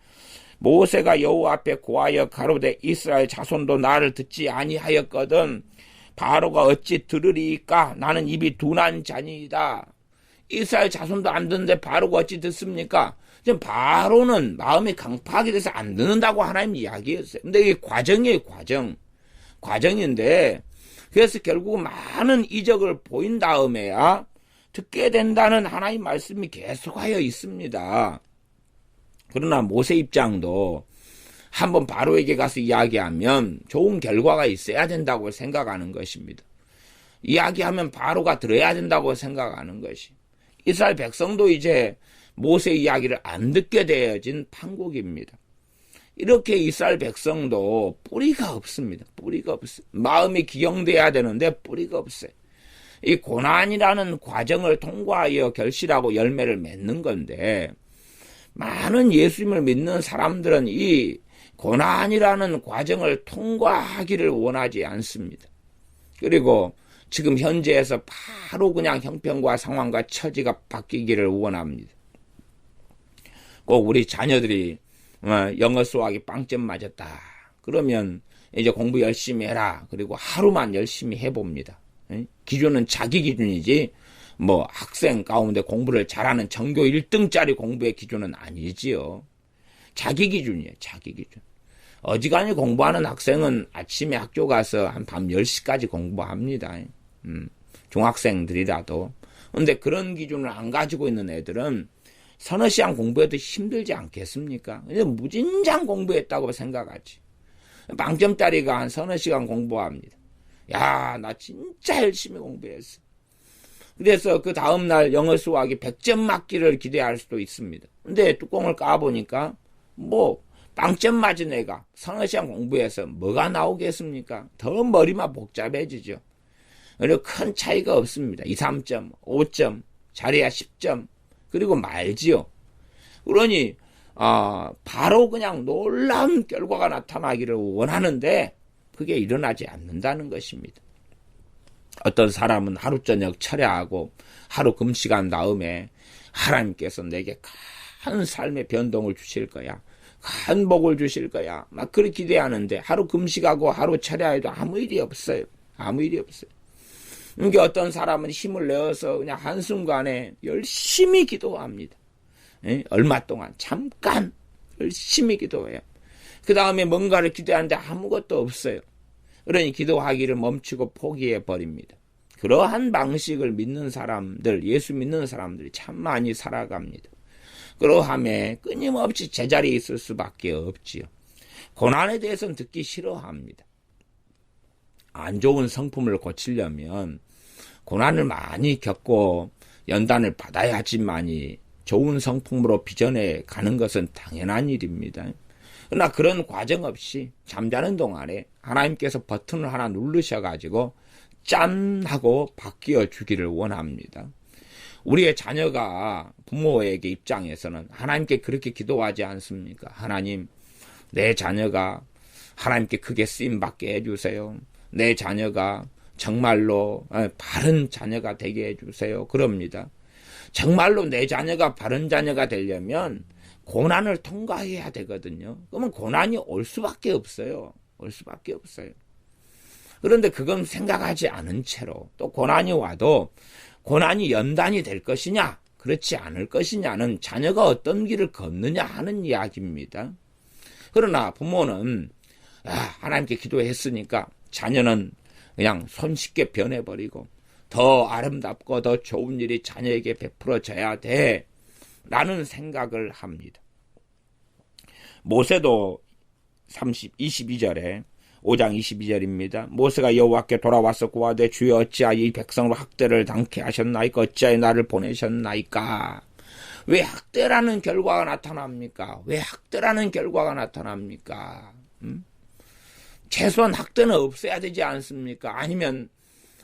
모세가 여호와 앞에 고하여 가로되 이스라엘 자손도 나를 듣지 아니하였거든 바로가 어찌 들으리까? 나는 입이 둔한 자니이다. 이스라엘 자손도 안 듣는데 바로가 어찌 듣습니까? 지금 바로는 마음이 강팍하게 돼서 안 듣는다고 하나님 이야기했어요. 근데 이게 과정이에요. 과정인데 그래서 결국 많은 이적을 보인 다음에야 듣게 된다는 하나님 말씀이 계속하여 있습니다. 그러나 모세 입장도 한번 바로에게 가서 이야기하면 좋은 결과가 있어야 된다고 생각하는 것입니다. 이야기하면 바로가 들어야 된다고 생각하는 것이. 이스라엘 백성도 이제 모세 이야기를 안 듣게 되어진 판국입니다. 이렇게 이스라엘 백성도 뿌리가 없습니다. 뿌리가 없어요. 마음이 기용돼야 되는데 뿌리가 없어요. 이 고난이라는 과정을 통과하여 결실하고 열매를 맺는 건데 많은 예수님을 믿는 사람들은 이 고난이라는 과정을 통과하기를 원하지 않습니다. 그리고 지금 현재에서 바로 그냥 형편과 상황과 처지가 바뀌기를 원합니다. 꼭 우리 자녀들이 영어 수학이 빵점 맞았다. 그러면 이제 공부 열심히 해라. 그리고 하루만 열심히 해봅니다. 기준은 자기 기준이지 뭐 학생 가운데 공부를 잘하는 전교 1등짜리 공부의 기준은 아니지요. 자기 기준이에요. 자기 기준. 어지간히 공부하는 학생은 아침에 학교 가서 한 밤 10시까지 공부합니다. 중학생들이라도. 근데 그런 기준을 안 가지고 있는 애들은 서너 시간 공부해도 힘들지 않겠습니까? 무진장 공부했다고 생각하지. 빵점짜리가 한 서너 시간 공부합니다. 야, 나 진짜 열심히 공부했어. 그래서 그 다음날 영어 수학이 100점 맞기를 기대할 수도 있습니다. 근데 뚜껑을 까보니까 뭐 빵점 맞은 애가 서너 시간 공부해서 뭐가 나오겠습니까? 더 머리만 복잡해지죠. 그리고 큰 차이가 없습니다. 2, 3점, 5점, 잘해야 10점, 그리고 말지요. 그러니 바로 그냥 놀라운 결과가 나타나기를 원하는데 그게 일어나지 않는다는 것입니다. 어떤 사람은 하루 저녁 철야하고 하루 금식한 다음에 하나님께서 내게 큰 삶의 변동을 주실 거야. 큰 복을 주실 거야. 막 그렇게 기대하는데 하루 금식하고 하루 철야해도 아무 일이 없어요. 아무 일이 없어요. 이게 어떤 사람은 힘을 내어서 그냥 한순간에 열심히 기도합니다. 얼마 동안 잠깐 열심히 기도해요. 그 다음에 뭔가를 기대하는데 아무것도 없어요. 그러니 기도하기를 멈추고 포기해 버립니다. 그러한 방식을 믿는 사람들, 예수 믿는 사람들이 참 많이 살아갑니다. 그러함에 끊임없이 제자리에 있을 수밖에 없지요. 고난에 대해서는 듣기 싫어합니다. 안 좋은 성품을 고치려면 고난을 많이 겪고 연단을 받아야지만이 좋은 성품으로 비전해 가는 것은 당연한 일입니다. 그러나 그런 과정 없이 잠자는 동안에 하나님께서 버튼을 하나 누르셔가지고 짠 하고 바뀌어 주기를 원합니다. 우리의 자녀가 부모에게 입장에서는 하나님께 그렇게 기도하지 않습니까? 하나님, 내 자녀가 하나님께 크게 쓰임받게 해주세요. 내 자녀가 정말로 바른 자녀가 되게 해주세요. 그럽니다. 정말로 내 자녀가 바른 자녀가 되려면 고난을 통과해야 되거든요. 그러면 고난이 올 수밖에 없어요. 올 수밖에 없어요. 그런데 그건 생각하지 않은 채로 또 고난이 와도 고난이 연단이 될 것이냐 그렇지 않을 것이냐는 자녀가 어떤 길을 걷느냐 하는 이야기입니다. 그러나 부모는 하나님께 기도했으니까 자녀는 그냥 손쉽게 변해버리고 더 아름답고 더 좋은 일이 자녀에게 베풀어져야 돼 라는 생각을 합니다. 모세도 22절에 5장 22절입니다. 모세가 여호와께 돌아와서 구하되 주여 어찌하여 이 백성으로 학대를 당케 하셨나이까 어찌하여 나를 보내셨나이까. 왜 학대라는 결과가 나타납니까? 왜 학대라는 결과가 나타납니까? 최소한 학대는 없어야 되지 않습니까? 아니면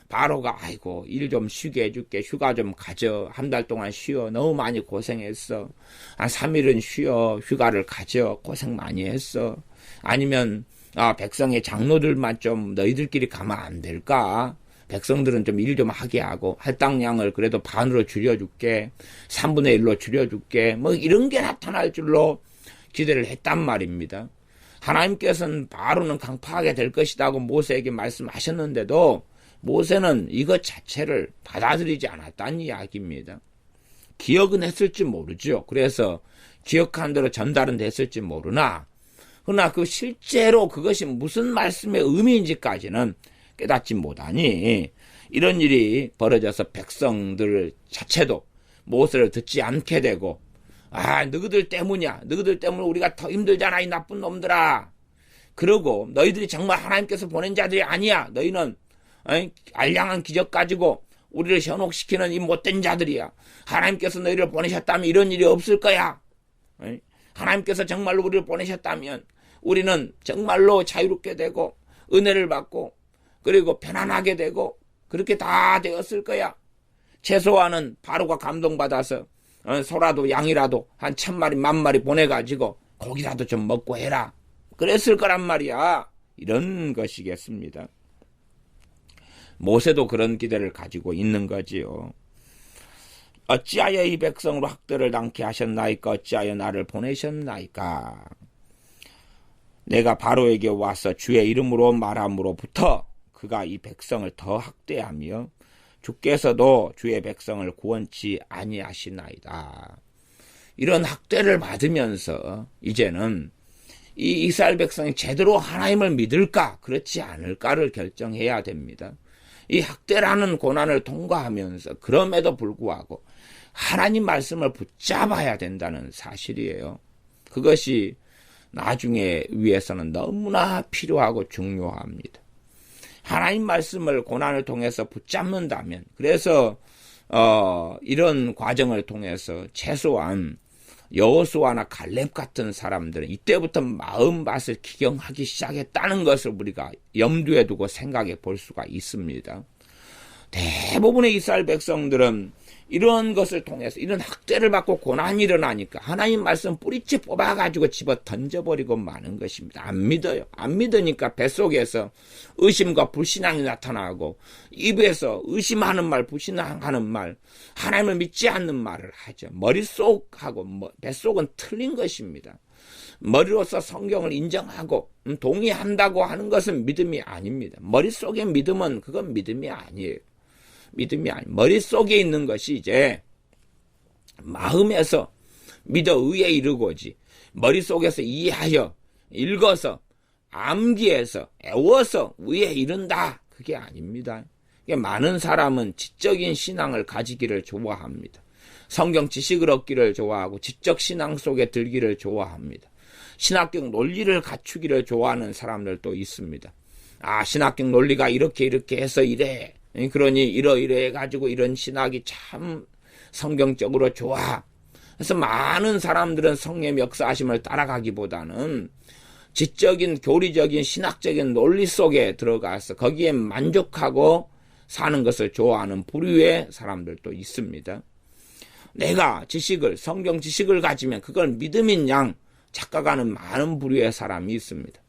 바로가 아이고 일 좀 쉬게 해줄게. 휴가 좀 가져. 한 달 동안 쉬어. 너무 많이 고생했어. 한 3일은 쉬어. 휴가를 가져. 고생 많이 했어. 아니면 백성의 장로들만 좀 너희들끼리 가면 안 될까? 백성들은 좀 일 좀 하게 하고 할당량을 그래도 반으로 줄여줄게. 3분의 1로 줄여줄게. 뭐 이런 게 나타날 줄로 기대를 했단 말입니다. 하나님께서는 바로는 강파하게 될 것이라고 모세에게 말씀하셨는데도 모세는 이것 자체를 받아들이지 않았다는 이야기입니다. 기억은 했을지 모르죠. 그래서 기억한 대로 전달은 됐을지 모르나 그러나 그 실제로 그것이 무슨 말씀의 의미인지까지는 깨닫지 못하니 이런 일이 벌어져서 백성들 자체도 모세를 듣지 않게 되고 너희들 때문이야. 너희들 때문에 우리가 더 힘들잖아. 이 나쁜 놈들아. 그러고 너희들이 정말 하나님께서 보낸 자들이 아니야. 너희는 알량한 기적 가지고 우리를 현혹시키는 이 못된 자들이야. 하나님께서 너희를 보내셨다면 이런 일이 없을 거야. 하나님께서 정말로 우리를 보내셨다면 우리는 정말로 자유롭게 되고 은혜를 받고 그리고 편안하게 되고 그렇게 다 되었을 거야. 최소한은 바로가 감동받아서 소라도 양이라도 한 1000마리 10,000마리 보내가지고 고기라도 좀 먹고 해라. 그랬을 거란 말이야. 이런 것이겠습니다. 모세도 그런 기대를 가지고 있는 거지요. 어찌하여 이 백성으로 학대를 당케 하셨나이까 어찌하여 나를 보내셨나이까. 내가 바로에게 와서 주의 이름으로 말함으로부터 그가 이 백성을 더 학대하며 주께서도 주의 백성을 구원치 아니하시나이다. 이런 학대를 받으면서 이제는 이 이스라엘 백성이 제대로 하나님을 믿을까 그렇지 않을까를 결정해야 됩니다. 이 학대라는 고난을 통과하면서 그럼에도 불구하고 하나님 말씀을 붙잡아야 된다는 사실이에요. 그것이 나중에 위해서는 너무나 필요하고 중요합니다. 하나님 말씀을 고난을 통해서 붙잡는다면 그래서 이런 과정을 통해서 최소한 여호수아나 갈렙 같은 사람들은 이때부터 마음밭을 기경하기 시작했다는 것을 우리가 염두에 두고 생각해 볼 수가 있습니다. 대부분의 이스라엘 백성들은 이런 것을 통해서 이런 학대를 받고 고난이 일어나니까 하나님 말씀 뿌리째 뽑아가지고 집어 던져버리고 마는 것입니다. 안 믿어요. 안 믿으니까 뱃속에서 의심과 불신앙이 나타나고 입에서 의심하는 말, 불신앙하는 말, 하나님을 믿지 않는 말을 하죠. 머릿속하고 뱃속은 틀린 것입니다. 머리로서 성경을 인정하고 동의한다고 하는 것은 믿음이 아닙니다. 머릿속의 믿음은 그건 믿음이 아니에요. 믿음이 아니. 머릿속에 있는 것이 이제 마음에서 믿어 의에 이르고지 머릿속에서 이해하여 읽어서 암기해서 애워서 의에 이른다. 그게 아닙니다. 많은 사람은 지적인 신앙을 가지기를 좋아합니다. 성경 지식을 얻기를 좋아하고 지적 신앙 속에 들기를 좋아합니다. 신학적 논리를 갖추기를 좋아하는 사람들도 있습니다. 아, 신학적 논리가 이렇게 해서 이래. 그러니 이러이러 해가지고 이런 신학이 참 성경적으로 좋아. 그래서 많은 사람들은 성령의 역사하심을 따라가기보다는 지적인 교리적인 신학적인 논리 속에 들어가서 거기에 만족하고 사는 것을 좋아하는 부류의 사람들도 있습니다. 내가 성경 지식을 가지면 그걸 믿음인 양 착각하는 많은 부류의 사람이 있습니다.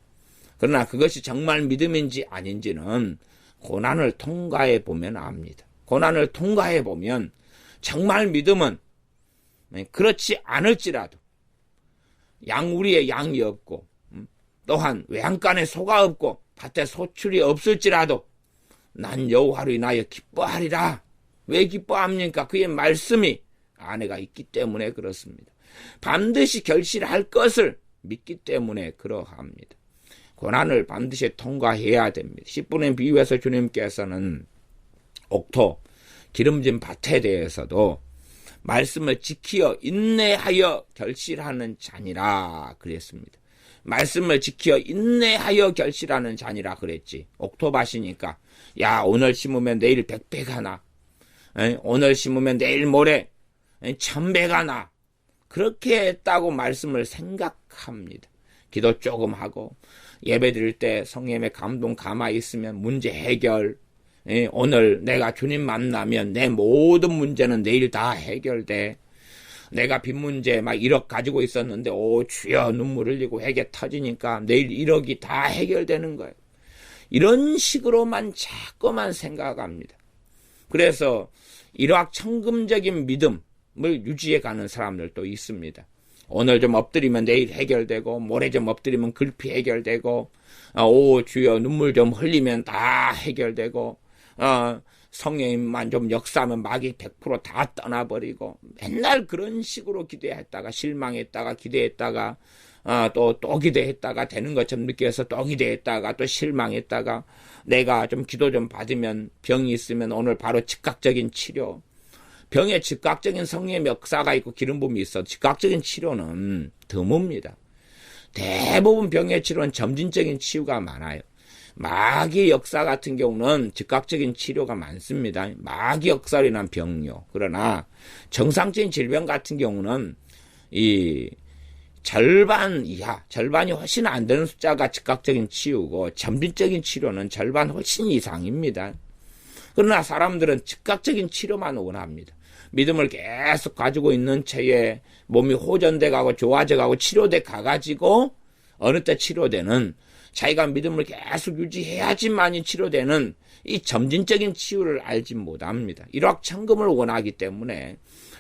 그러나 그것이 정말 믿음인지 아닌지는 고난을 통과해 보면 압니다. 고난을 통과해 보면 정말 믿음은 그렇지 않을지라도 우리의 양이 없고 또한 외양간에 소가 없고 밭에 소출이 없을지라도 난 여호와로 인하여 기뻐하리라. 왜 기뻐합니까? 그의 말씀이 안에가 있기 때문에 그렇습니다. 반드시 결실할 것을 믿기 때문에 그러합니다. 고난을 반드시 통과해야 됩니다. 10분의 비유에서 주님께서는 옥토, 기름진 밭에 대해서도 말씀을 지키어 인내하여 결실하는 자니라 그랬습니다. 말씀을 지키어 인내하여 결실하는 자니라 그랬지. 옥토밭이니까 야 오늘 심으면 내일 100배가 나. 오늘 심으면 내일 모레 1000배가 나. 그렇게 했다고 말씀을 생각합니다. 기도 조금 하고 예배 드릴 때 성령의 감동 가만히 있으면 문제 해결. 오늘 내가 주님 만나면 내 모든 문제는 내일 다 해결돼. 내가 빚 문제 막 1억 가지고 있었는데 오 주여 눈물 흘리고 회개 터지니까 내일 1억이 다 해결되는 거예요. 이런 식으로만 자꾸만 생각합니다. 그래서 일확천금적인 믿음을 유지해가는 사람들도 있습니다. 오늘 좀 엎드리면 내일 해결되고 모레 좀 엎드리면 글피 해결되고 오 주여 눈물 좀 흘리면 다 해결되고 성령님만 좀 역사하면 마귀 100% 다 떠나버리고 맨날 그런 식으로 기대했다가 실망했다가 기대했다가 또 기대했다가 되는 것처럼 느껴서 또 기대했다가 또 실망했다가 내가 좀 기도 좀 받으면 병이 있으면 오늘 바로 즉각적인 치료. 병에 즉각적인 성령의 역사가 있고 기름 부음이 있어 즉각적인 치료는 드뭅니다. 대부분 병의 치료는 점진적인 치유가 많아요. 마귀 역사 같은 경우는 즉각적인 치료가 많습니다. 마귀 역사로 인한 병요. 그러나 정상적인 질병 같은 경우는 이 절반 이하, 절반이 훨씬 안 되는 숫자가 즉각적인 치유고 점진적인 치료는 절반 훨씬 이상입니다. 그러나 사람들은 즉각적인 치료만 원합니다. 믿음을 계속 가지고 있는 채에 몸이 호전돼 가고 좋아져 가고 치료돼 가가지고 어느 때 치료되는 자기가 믿음을 계속 유지해야지만이 치료되는 이 점진적인 치유를 알지 못합니다. 일확천금을 원하기 때문에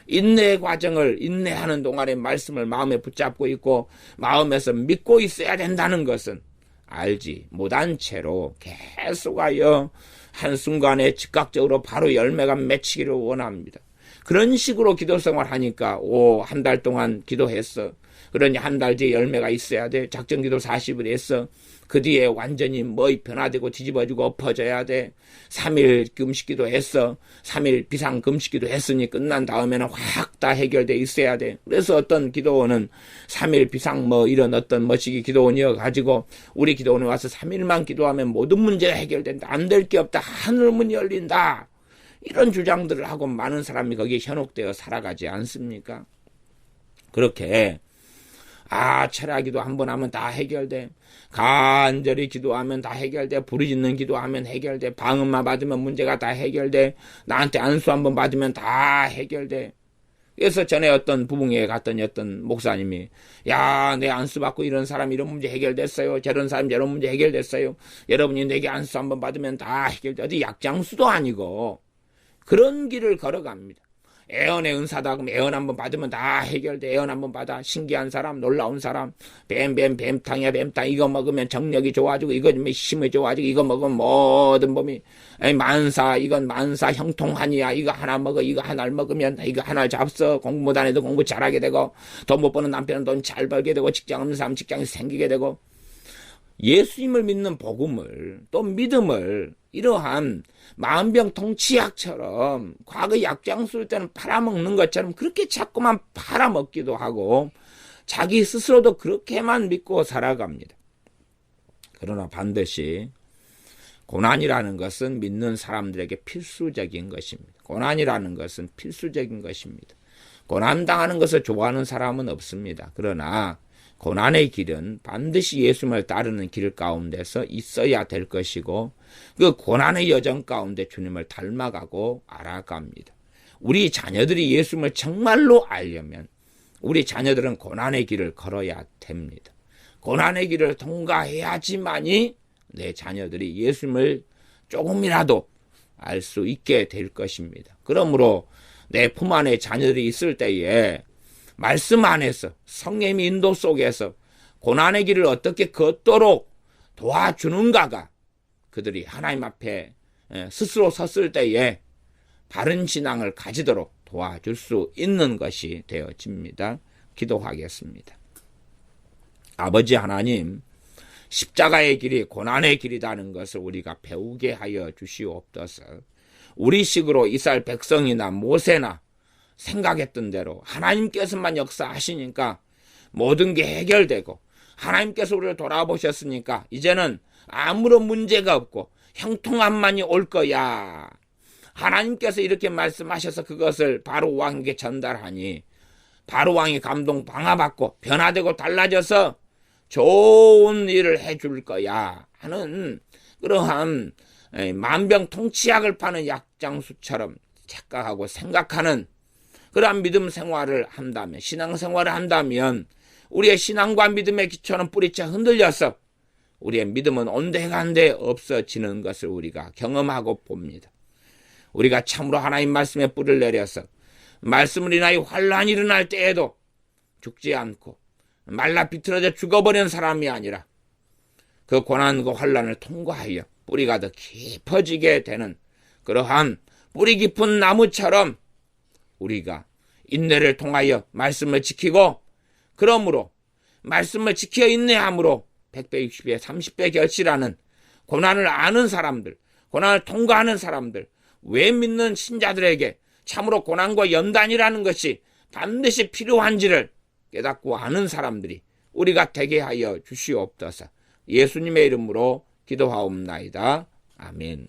인내의 과정을 인내하는 동안에 말씀을 마음에 붙잡고 있고 마음에서 믿고 있어야 된다는 것은 알지 못한 채로 계속하여 한순간에 즉각적으로 바로 열매가 맺히기를 원합니다. 그런 식으로 기도 생활하니까 한 달 동안 기도했어. 그러니 한 달 뒤에 열매가 있어야 돼. 작정기도 40일 했어. 그 뒤에 완전히 변화되고 뒤집어지고 엎어져야 돼. 3일 금식기도 했어. 3일 비상 금식기도 했으니 끝난 다음에는 확 다 해결돼 있어야 돼. 그래서 어떤 기도원은 3일 비상 이런 어떤 멋지게 기도원이어 가지고 우리 기도원에 와서 3일만 기도하면 모든 문제가 해결된다. 안 될 게 없다. 하늘문이 열린다. 이런 주장들을 하고 많은 사람이 거기에 현혹되어 살아가지 않습니까? 그렇게 철야 기도 한 번 하면 다 해결돼. 간절히 기도하면 다 해결돼. 부르짖는 기도하면 해결돼. 방언만 받으면 문제가 다 해결돼. 나한테 안수 한 번 받으면 다 해결돼. 그래서 전에 어떤 부흥회에 갔더니 어떤 목사님이 내 안수 받고 이런 사람 이런 문제 해결됐어요. 저런 사람 저런 문제 해결됐어요. 여러분이 내게 안수 한 번 받으면 다 해결돼. 어디 약장수도 아니고 그런 길을 걸어갑니다. 애언의 은사다. 그럼 애언 한번 받으면 다 해결돼. 애언 한번 받아. 신기한 사람, 놀라운 사람. 뱀탕이야, 뱀탕. 이거 먹으면 정력이 좋아지고, 이거 힘이 좋아지고, 이거 먹으면 모든 몸이, 이건 만사 형통하니야. 이거 하나 먹어. 이거 하나를 먹으면, 이거 하나를 잡서. 공부 못한 애도 공부 잘하게 되고, 돈 못 버는 남편은 돈 잘 벌게 되고, 직장 없는 사람 직장이 생기게 되고, 예수님을 믿는 복음을, 또 믿음을, 이러한 만병통치약처럼 과거 약장 쓸 때는 팔아먹는 것처럼 그렇게 자꾸만 팔아먹기도 하고 자기 스스로도 그렇게만 믿고 살아갑니다. 그러나 반드시 고난이라는 것은 믿는 사람들에게 필수적인 것입니다. 고난이라는 것은 필수적인 것입니다. 고난당하는 것을 좋아하는 사람은 없습니다. 그러나 고난의 길은 반드시 예수님을 따르는 길 가운데서 있어야 될 것이고 그 고난의 여정 가운데 주님을 닮아가고 알아갑니다. 우리 자녀들이 예수님을 정말로 알려면 우리 자녀들은 고난의 길을 걸어야 됩니다. 고난의 길을 통과해야지만이 내 자녀들이 예수님을 조금이라도 알 수 있게 될 것입니다. 그러므로 내 품 안에 자녀들이 있을 때에 말씀 안에서 성령의 인도 속에서 고난의 길을 어떻게 걷도록 도와주는가가 그들이 하나님 앞에 스스로 섰을 때에 바른 신앙을 가지도록 도와줄 수 있는 것이 되어집니다. 기도하겠습니다. 아버지 하나님, 십자가의 길이 고난의 길이라는 것을 우리가 배우게 하여 주시옵소서. 우리 식으로 이스라엘 백성이나 모세나 생각했던 대로 하나님께서만 역사하시니까 모든 게 해결되고 하나님께서 우리를 돌아보셨으니까 이제는 아무런 문제가 없고 형통함만이 올 거야. 하나님께서 이렇게 말씀하셔서 그것을 바로 왕에게 전달하니 바로 왕이 감동 방화받고 변화되고 달라져서 좋은 일을 해줄 거야 하는 그러한 만병통치약을 파는 약장수처럼 착각하고 생각하는 그러한 믿음 생활을 한다면, 신앙생활을 한다면 우리의 신앙과 믿음의 기초는 뿌리쳐 흔들려서 우리의 믿음은 온데간데 없어지는 것을 우리가 경험하고 봅니다. 우리가 참으로 하나님 말씀에 뿌리를 내려서 말씀을 인하여 환란이 일어날 때에도 죽지 않고 말라 비틀어져 죽어버리는 사람이 아니라 그 고난과 환란을 통과하여 뿌리가 더 깊어지게 되는 그러한 뿌리 깊은 나무처럼 우리가 인내를 통하여 말씀을 지키고 그러므로 말씀을 지켜 인내함으로 100배 60배 30배 결실하는 고난을 아는 사람들, 고난을 통과하는 사람들, 왜 믿는 신자들에게 참으로 고난과 연단이라는 것이 반드시 필요한지를 깨닫고 아는 사람들이 우리가 되게 하여 주시옵소서. 예수님의 이름으로 기도하옵나이다. 아멘.